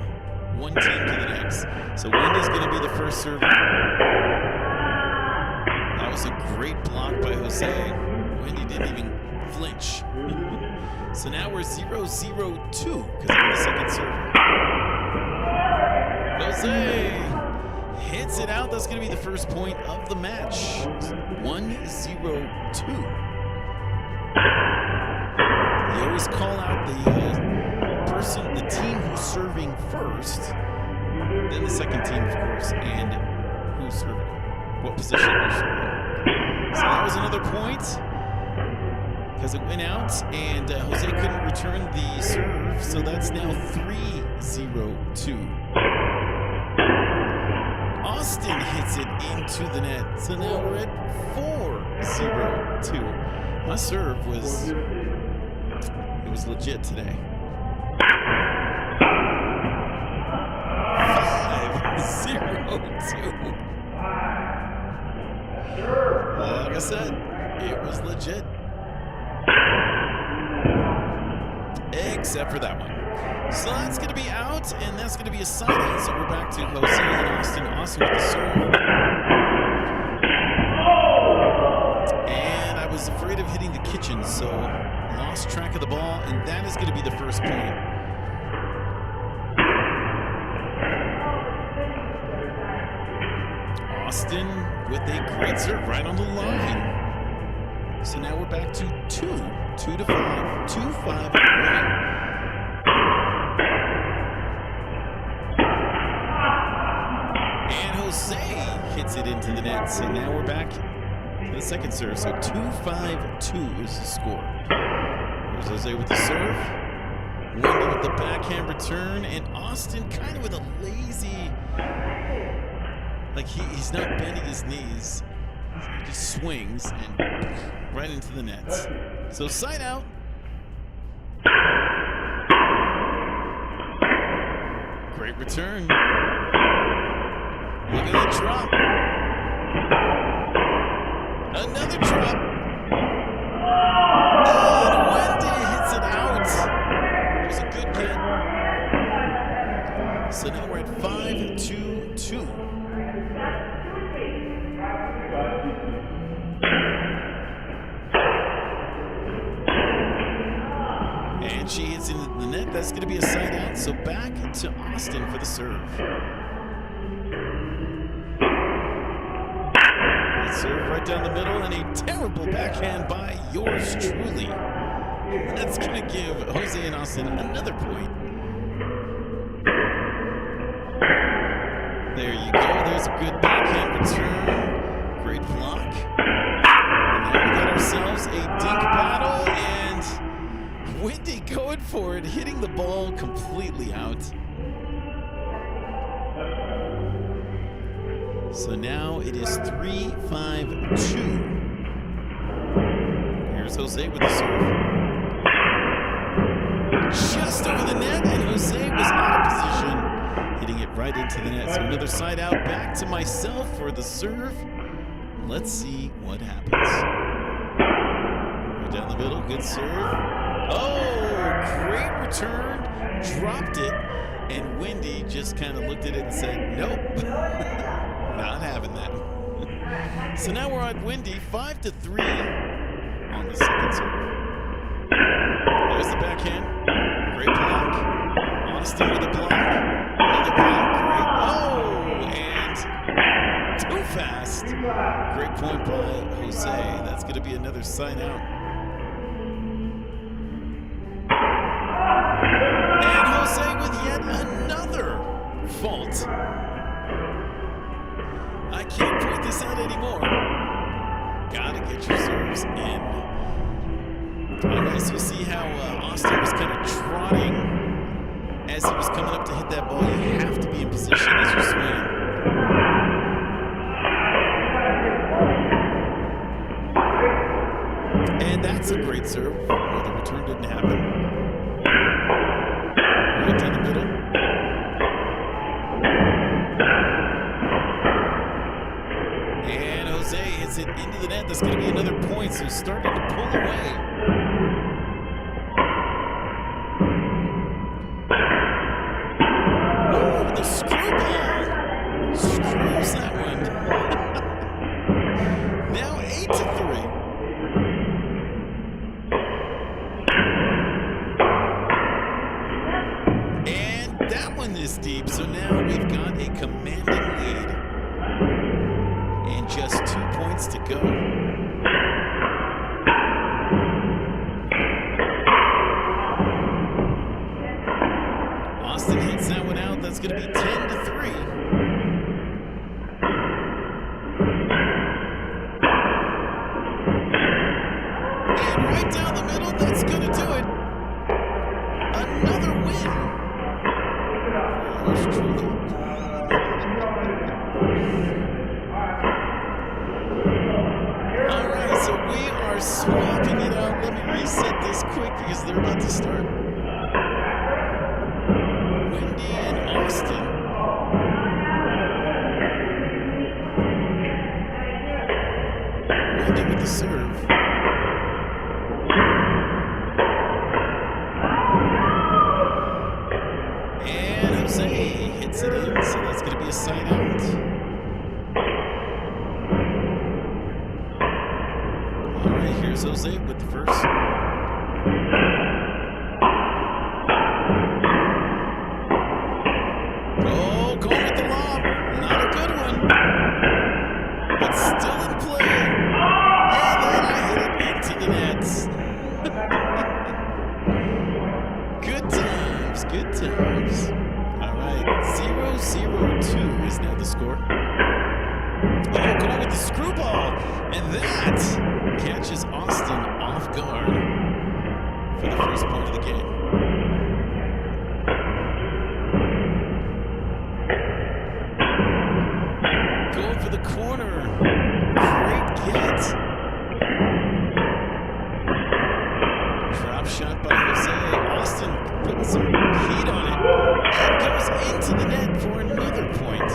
one team to the next. So Wendy's going to be the first server. That was a great block by Jose. Wendy didn't even flinch. So now we're 0-0-2 because I'm the second server. Jose hits it out. That's going to be the first point of the match. 1-0-2. You always call out the team who's serving first, then the second team, of course, and who's serving, what position they're serving. So that was another point because it went out, and Jose couldn't return the serve, so that's now 3-0-2. Austin hits it into the net, so now we're at 4-0-2. My serve was legit today. 5-0-2. Like I said, it was legit. Except for that one. So that's going to be out, and that's going to be a side out. So we're back to Jose and Austin. Austin with the serve. And I was afraid of hitting the kitchen, so lost track of the ball, and that is going to be the first point. Austin with a great serve right on the line. So now we're back to 2-5, 2-5-1. And Jose hits it into the net. So now we're back to the second serve. So 2-5-2 is the score. Here's Jose with the serve. Wendy with the backhand return. And Austin kind of with a lazy, like he's not bending his knees. He just swings and right into the nets. So side out. Great return. Look at that drop. Another drop. And Wendy hits it out. It was a good get. So now we're at 5-2-2. And she hits into the net. That's going to be a side out. So back to Austin for the serve. Great serve right down the middle, and a terrible backhand by yours truly. That's going to give Jose and Austin another point. There you go. There's a good backhand return. Great block. And now we got ourselves a dink battle, and Wendy going for it, hitting the ball completely out. So now it is 3-5-2. Here's Jose with the serve. Just over the net, and Jose was out of position, hitting it right into the net. So another side out, back to myself for the serve. Let's see what happens. Right down the middle, good serve. Oh, great return, dropped it, and Wendy just kind of looked at it and said, nope, not having that. So now we're on Wendy, 5-3 on the second serve. There's the backhand, great block. Austin with a block, another block, great. Oh, and too fast. Great point by Jose. That's going to be another side out. And Jose with yet another fault. I can't point this out anymore. Gotta get your serves in. And also see how Austin was kind of trotting as he was coming up to hit that ball. You have to be in position as you swing. And that's a great serve. Well, the return didn't happen. Right down the middle. And Jose hits it into the net. That's going to be another point, so starting to pull away. Oh, the screwball. Screws that one. Now 8-3. And that one is deep, so now we've got a commanding lead. and just 2 points to go. Austin hits that one out. That's going to be 10-3. And right down the middle, that's going to do it. Another win. Yours truly. All right, so we are swapping it out. Let me reset this quick because they're about to start. Wendy and Austin. Wendy with the serve. And Jose hits it in, so that's going to be a side out. All right, here's Jose with the first. Oh, going with the lob. Not a good one. But still in play. And then I hit it into the nets. Good times, good times. All right, 0-0-2 is now the score. Oh, going with the screwball. And that catches Austin off guard for the first point of the game. Going for the corner. Great get. Drop shot by Jose. Austin putting some heat on it. And goes into the net for another point.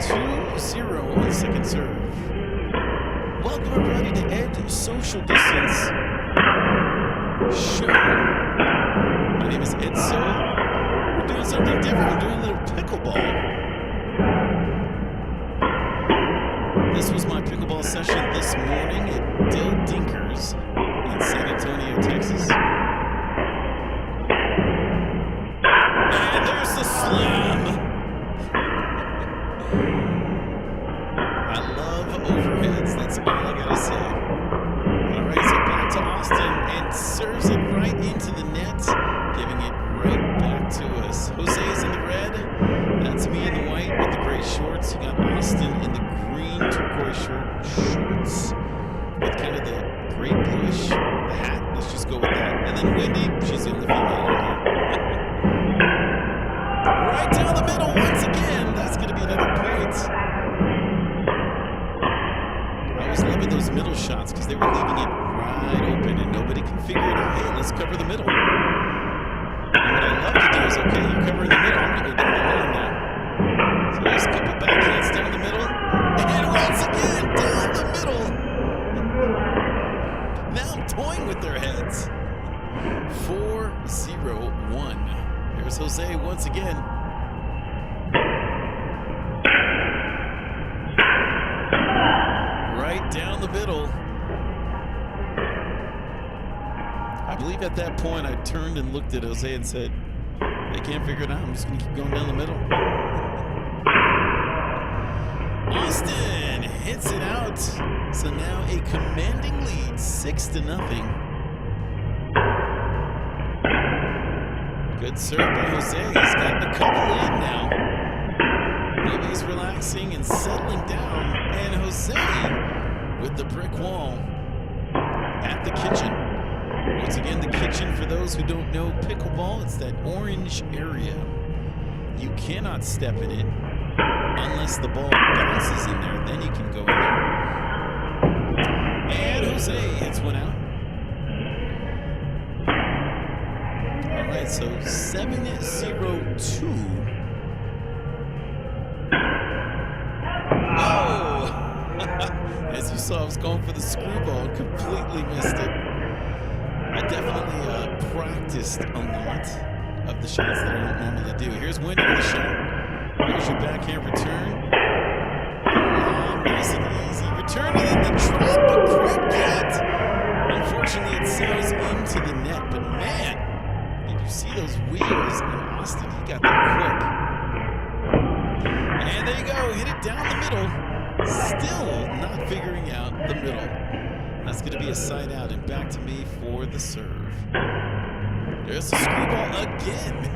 2-0 on the second serve. Welcome everybody to Ed Social Distance Show. My name is Ed Soul. We're doing something different. We're doing a little pickleball. This was my pickleball session this morning at Dill Dinkers in San Antonio, Texas. And there's the slam. I love overheads. That's all I gotta say. All right, so back to Austin and serves it right into the net, giving it right back to us. Jose's in the red. That's me in the white with the gray shorts. You got Austin in the green turquoise shorts with kind of the gray bluish hat. Let's just go with that. And then Wendy, she's the only female on here. Right down the middle once again. That's going to be another point. I was loving those middle shots because they were leaving it wide open and nobody can figure it out. Hey, let's cover the middle. And what I love to do is, okay, you're covering the middle. I'm going to go down the line now. So there's a couple backhands down the middle. And once again, down the middle. Now I'm toying with their heads. 4-0-1. There's Jose once again. Right down the middle. I believe at that point I turned and looked at Jose and said, they can't figure it out. I'm just going to keep going down the middle. Austin hits it out. So now a commanding lead, 6-0. Good serve by Jose. He's got a couple in now. Maybe he's relaxing and settling down. And Jose with the brick wall at the kitchen. Once again, the kitchen, for those who don't know pickleball, it's that orange area. You cannot step in it unless the ball bounces in there. Then you can go in there. And Jose hits one out. All right, so 7-0-2. Oh! As you saw, I was going for the screwball, completely missed it. I definitely practiced a lot of the shots that I don't normally do. Here's Wendy with a shot. Here's your backhand return. Nice and easy return, and then the drop, a great get. Unfortunately, it sails into the net, but man, did you see those wheels in Austin? He got there quick. And there you go. Hit it down the middle. Still not figuring out the middle. That's going to be a side out and back to me for the serve. There's the screwball again.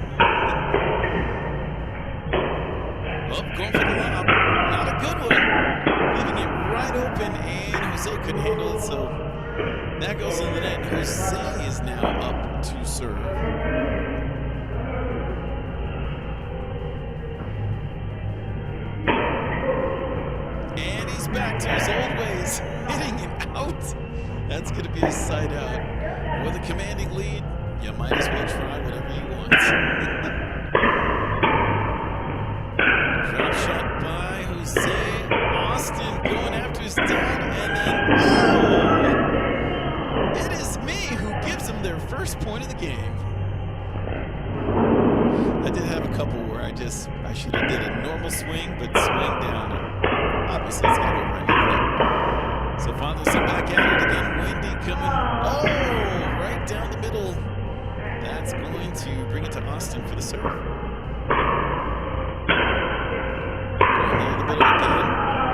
Oh, going for the lob. Not a good one. Leaving it right open, and Jose couldn't handle it, so that goes in the net. Jose is now up to serve. And he's back to his old ways, hitting it out. That's going to be a side out. With a commanding lead, you might as well try whatever you want. Drop shot by Jose. Austin going after his dad, and then, oh! It is me who gives them their first point of the game. I did have a couple where I should have did a normal swing, but swing down. Obviously, it's going to go right in the net. So Fatherson back at it again. Wendy coming. Oh, right down the middle. That's going to bring it to Austin for the serve. Going down the middle again.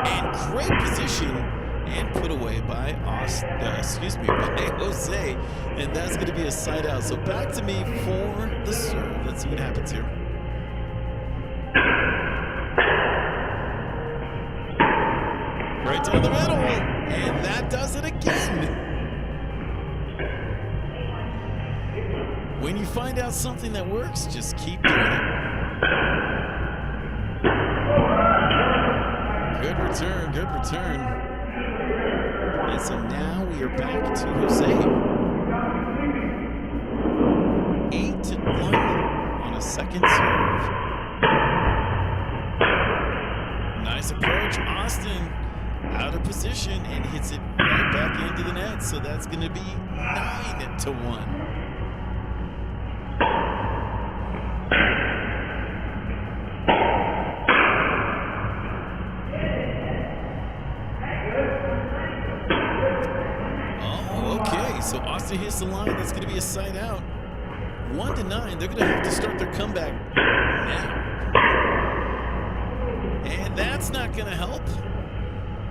And great position and put away by by Jose. And that's going to be a side out. So back to me for the serve. Let's see what happens here. Right down the middle, and that does it again. When you find out something that works, just keep doing it. Good return, good return. And so now we are back to Jose. 8-1 on a second serve. Nice approach, Austin. Out of position and hits it right back into the net. So that's going to be 9-1. Oh, okay. So Austin hits the line. That's going to be a side out. 1-9. They're going to have to start their comeback now. And that's not going to help.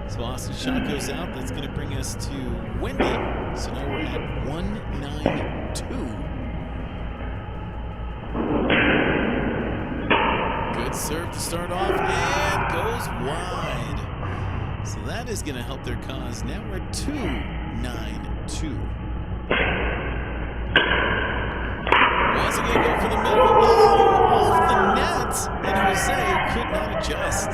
So Austin's shot goes out. That's going to bring us to Wendy. So now we're at 1-9-2. Good serve to start off and goes wide. So that is going to help their cause. Now we're at 2-9-2. Once again, go for the middle. Oh, off the net. And Jose could not adjust.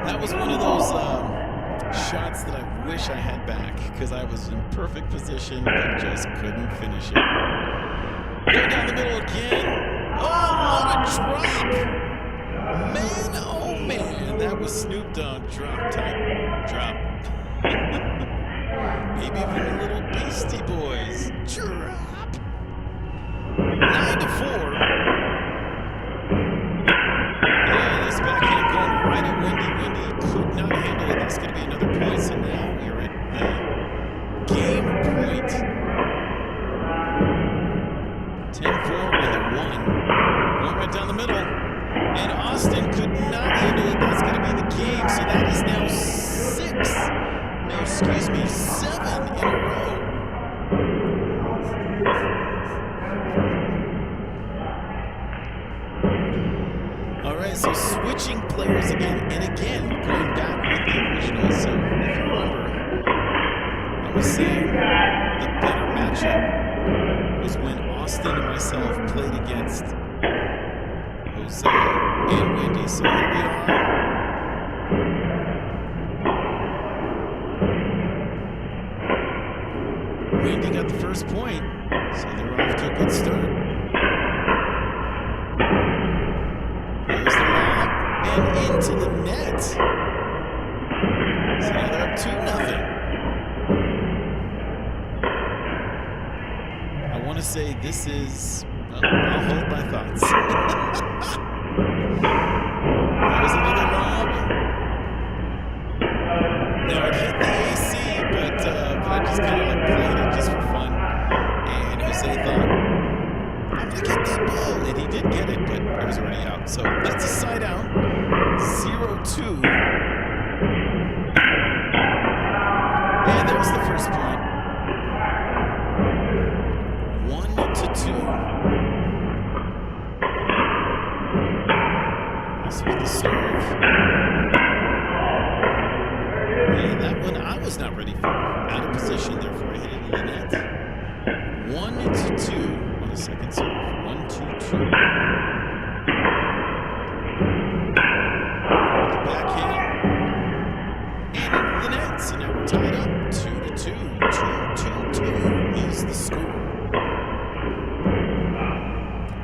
That was one of those shots that I wish I had back because I was in perfect position but just couldn't finish it. Going down the middle again. Oh, what a drop! Man, oh man, that was Snoop Dogg drop type drop. Maybe even a little Beastie Boys drop. 9-4. Backhand going right at Wendy. Wendy could not handle it. That's going to be another point. So now we're at the game point. 10-4 and the 1. Going right down the middle. And Austin could not handle it. That's going to be the game. So that is now 7 in a row. All right, so switching players again, and again, going back with the original. So if you remember, I was saying the better matchup was when Austin and myself played against Jose and Wendy. So here we are. Wendy got the first point, so they're off to a good start. There's the lob, and into the net. So now they're up 2-0. I want to say this is, well, I'll hold my thoughts. There's another lob. Now it hit the AC, but I just kind of like played it just for fun. And Jose thought, I'm gonna get that ball, and he did get it, but it was already out. So that's a side out. 0-2. And there's the first point. 1-2. Also with the serve. And that one I was not ready for. Out of position, therefore I hit it in the net. 1-2 on the second serve. 1-2. The backhand. And into the net. So now we're tied up. 2-2. 2-2 is the score.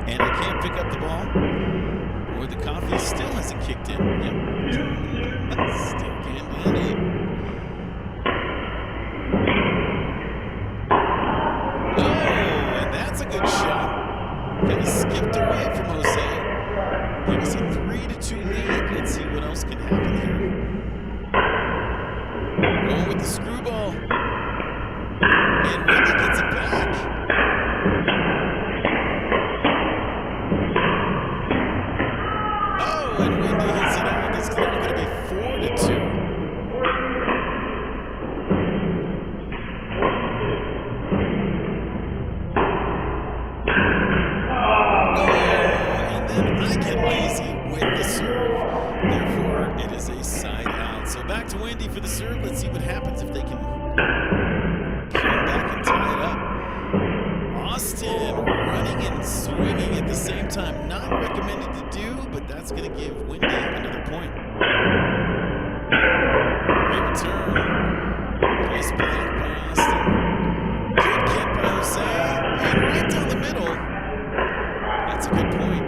And I can't pick up the ball. Or the coffee still hasn't kicked in. Yep. Still can't land it. Oh, and that's a good shot. Kind of skipped away from Jose. Give us a 3-2 lead. Let's see what else can happen here. Going with the screwball. And Wendy gets it back. Oh, and Wendy hits it out. It's now going to be 4-2. Back to Wendy for the serve. Let's see what happens if they can come back and tie it up. Austin running and swinging at the same time. Not recommended to do, but that's going to give Wendy another point. Great return. Nice block by Austin. Good get by Jose. And right down the middle. That's a good point.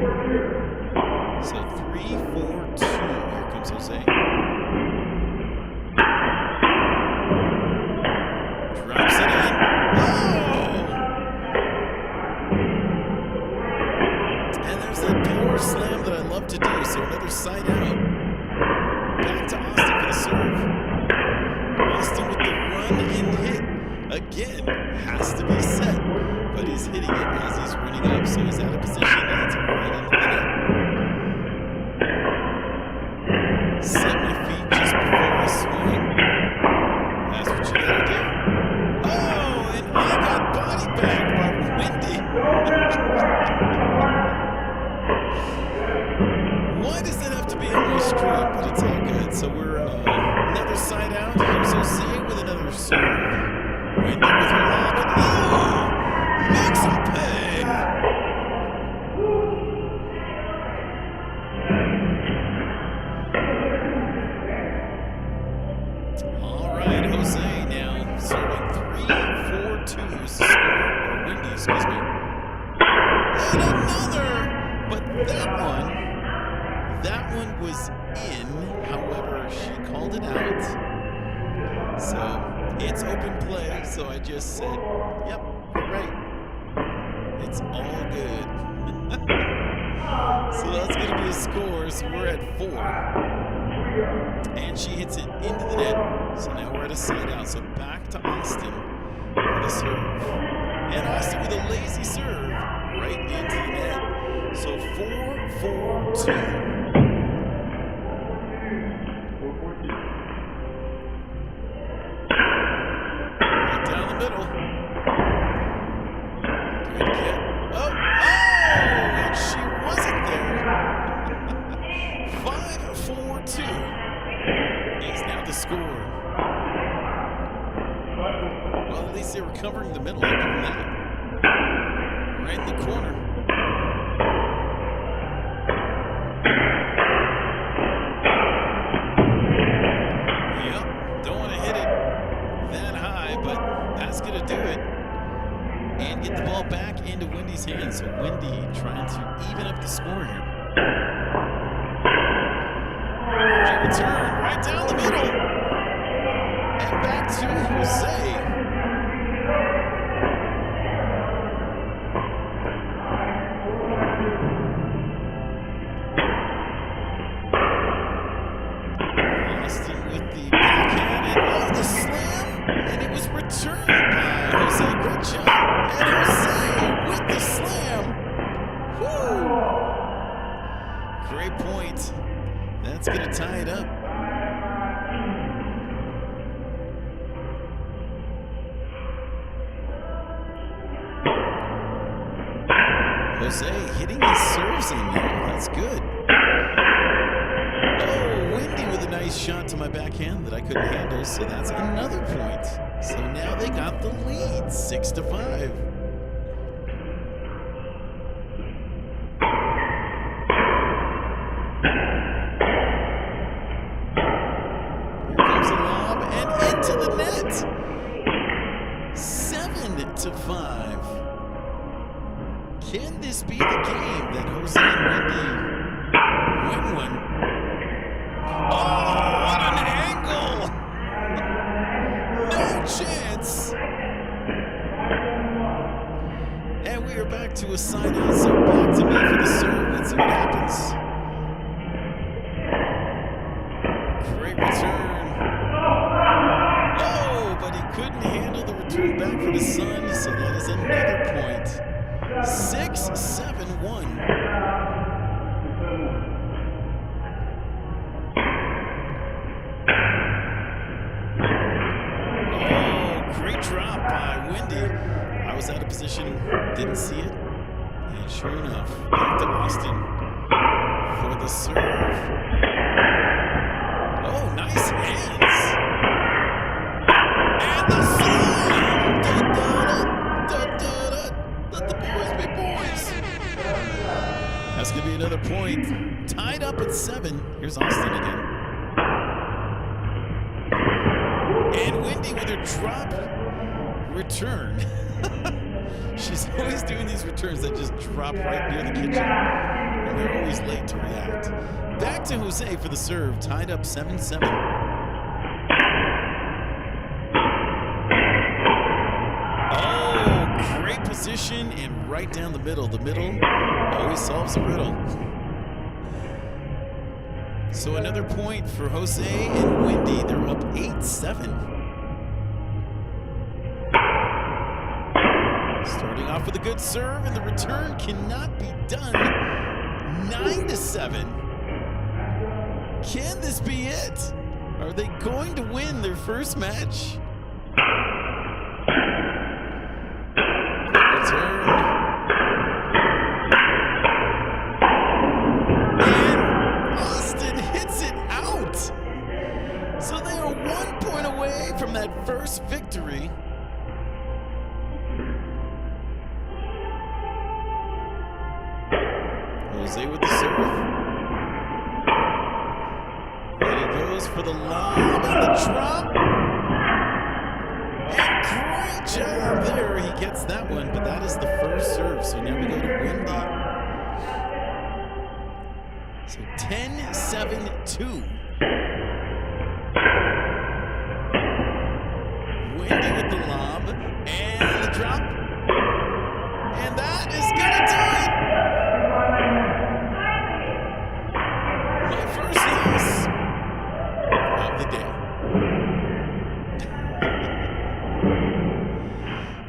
So 3-4-2. Here comes Jose. Drops it in. Oh! And there's that power slam that I love to do. So another side out. Back to Austin for the serve. Austin with the run and hit. Again, has to be set. But he's hitting it as he's running up. So he's out of position. That's right into the net. Set my feet just before I swing. That's what you gotta do. Oh, and I got body back by Wendy. Why does that have to be on my stream? But it's all good. So we're another side out. Here's Jose with another serve. Wendy with her lock. And makes him pay. All right, Jose now serving 3-4-2 is the score. Or Wendy, excuse me. And another, but that one was in. However, she called it out. So it's open play. So I just said, yep, you're right. It's all good. So that's going to be a score. So we're at 4. And she hits it into the net. So now we're at a side out. So back to Austin for the serve. And Austin with a lazy serve right into the net. So 4-4-2. Right down the middle. Good get. Oh! And she wasn't there. 5-4-2 is now the score. Well, at least they were covering the middle. I'll give them that. Right in the corner. Yep. Don't want to hit it that high, but that's going to do it. And get the ball back into Wendy's hands. So Wendy trying to even up the score here. Great return, right down the middle. And back to Jose. Austin with the backhand. And great point. That's going to tie it up. Jose hitting his serves in there. That's good. Oh, Wendy with a nice shot to my backhand that I couldn't handle, so that's another point. So now they got the lead, 6-5. Here comes the lob and into the net. 7-5. Can this be the game that Jose and Wendy win one? Oh, what an angle! No chance! And we are back to a side out, so back to me for the serve. Let's see what happens. Great return. Oh, but he couldn't handle the return back from his son, so that is another point. 6-7-1. Oh, great drop by Wendy. I was out of position, didn't see it. And sure enough, back to Austin for the serve. Oh, nice hands. And the slam! Da-da-da-da-da-da. Let the boys be boys. That's going to be another point. Tied up at 7. Here's Austin again. And Wendy with her drop return. She's always doing these returns that just drop right near the kitchen. And they're always late to react. Back to Jose for the serve. Tied up 7-7. Great position and right down the middle. The middle always solves a riddle. So another point for Jose and Wendy. They're up 8-7. Starting off with a good serve, and the return cannot be done. 9-7. Can this be it? Are they going to win their first match? And Austin hits it out. So they are 1 point away from that first victory. Jose with the serve. And he goes for the lob and the drop. And great job there. He gets that one, but that is the first serve. So now we go to Wendy. So 10-7-2. Wendy with the lob and the drop. And that is going to do it. My first loss of the day.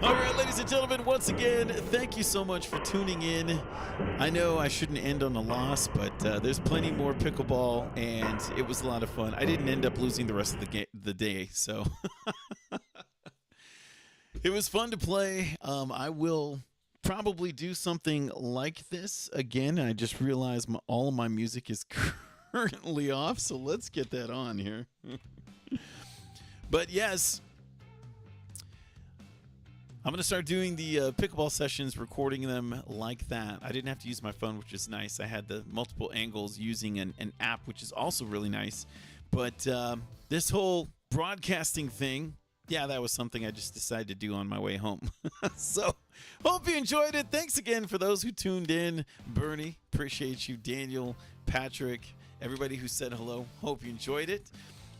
All right, ladies and gentlemen, once again, thank you so much for tuning in. I know I shouldn't end on a loss, but there's plenty more pickleball, and it was a lot of fun. I didn't end up losing the rest of the day, so it was fun to play. I will probably do something like this again. I just realized all of my music is currently off, so let's get that on here. But yes, I'm going to start doing the pickleball sessions, recording them like that. I didn't have to use my phone, which is nice. I had the multiple angles using an app, which is also really nice. But this whole broadcasting thing, yeah, that was something I just decided to do on my way home. So hope you enjoyed it. Thanks again for those who tuned in. Bernie, appreciate you. Daniel, Patrick, everybody who said hello. Hope you enjoyed it.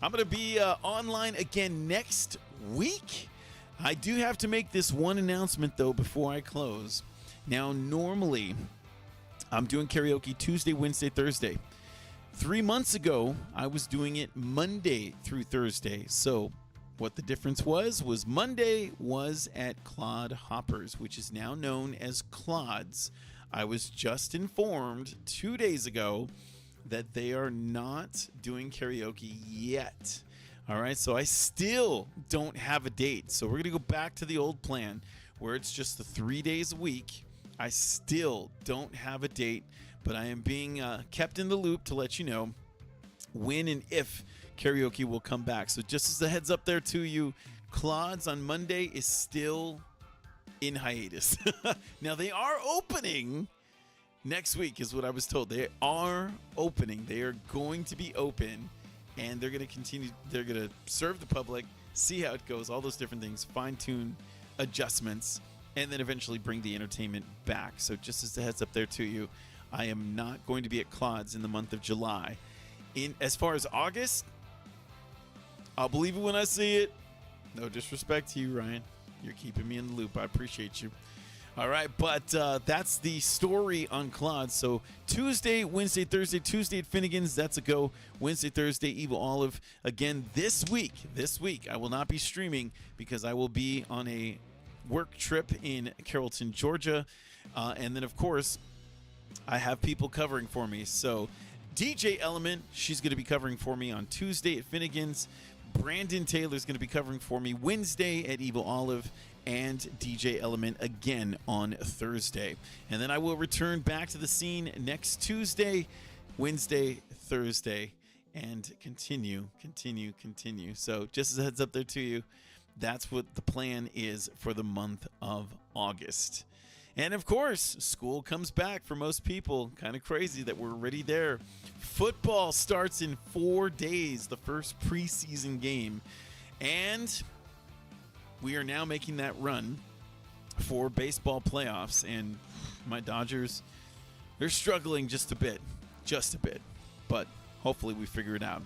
I'm going to be online again next week. I do have to make this one announcement, though, before I close. Now, normally, I'm doing karaoke Tuesday, Wednesday, Thursday. 3 months ago, I was doing it Monday through Thursday. So what the difference was Monday was at Clod Hoppers, which is now known as Clods. I was just informed 2 days ago that they are not doing karaoke yet. All right, so I still don't have a date. So we're going to go back to the old plan where it's just the 3 days a week. I still don't have a date, but I am being kept in the loop to let you know when and if karaoke will come back. So just as a heads up there to you, Claude's on Monday is still in hiatus. Now they are opening next week is what I was told. They are opening. They are going to be open, and they're going to continue. They're going to serve the public, see how it goes, all those different things, fine-tune adjustments, and then eventually bring the entertainment back. So just as a heads up there to you, I am not going to be at Claude's in the month of July. As far as August, I'll believe it when I see it. No disrespect to you, Ryan. You're keeping me in the loop. I appreciate you. All right, but that's the story on Claude. So Tuesday, Wednesday, Thursday, Tuesday at Finnegan's, that's a go. Wednesday, Thursday, Evil Olive. Again, this week, I will not be streaming because I will be on a work trip in Carrollton, Georgia. And then, of course, I have people covering for me. So DJ Element, she's going to be covering for me on Tuesday at Finnegan's. Brandon Taylor's going to be covering for me Wednesday at Evil Olive, and DJ Element again on Thursday. And then I will return back to the scene next Tuesday, Wednesday, Thursday, and continue. So just as a heads up there to you, that's what the plan is for the month of August. And of course, school comes back for most people. Kind of crazy that we're already there. Football starts in 4 days, the first preseason game. And we are now making that run for baseball playoffs. And my Dodgers, they're struggling just a bit. But hopefully we figure it out.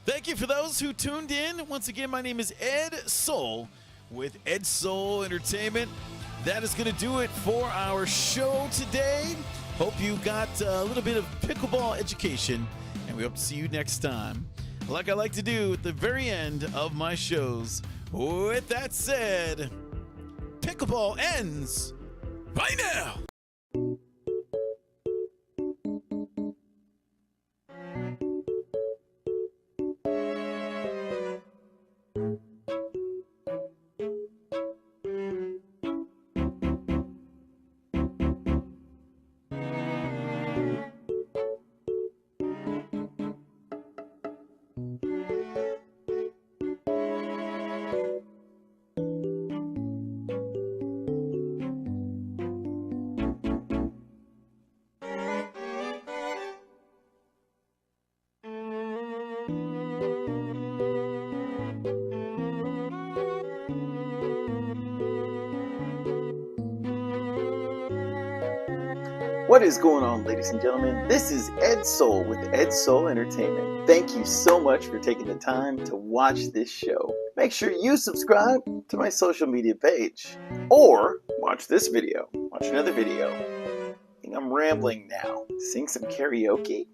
Thank you for those who tuned in. Once again, my name is Ed Soul with Ed Soul Entertainment. That is going to do it for our show today. Hope you got a little bit of pickleball education, and we hope to see you next time. Like I like to do at the very end of my shows. With that said, pickleball ends right now. What is going on, ladies and gentlemen? This is Ed Soul with Ed Soul Entertainment. Thank you so much for taking the time to watch this show. Make sure you subscribe to my social media page. Or watch this video. Watch another video. I think I'm rambling now. Sing some karaoke.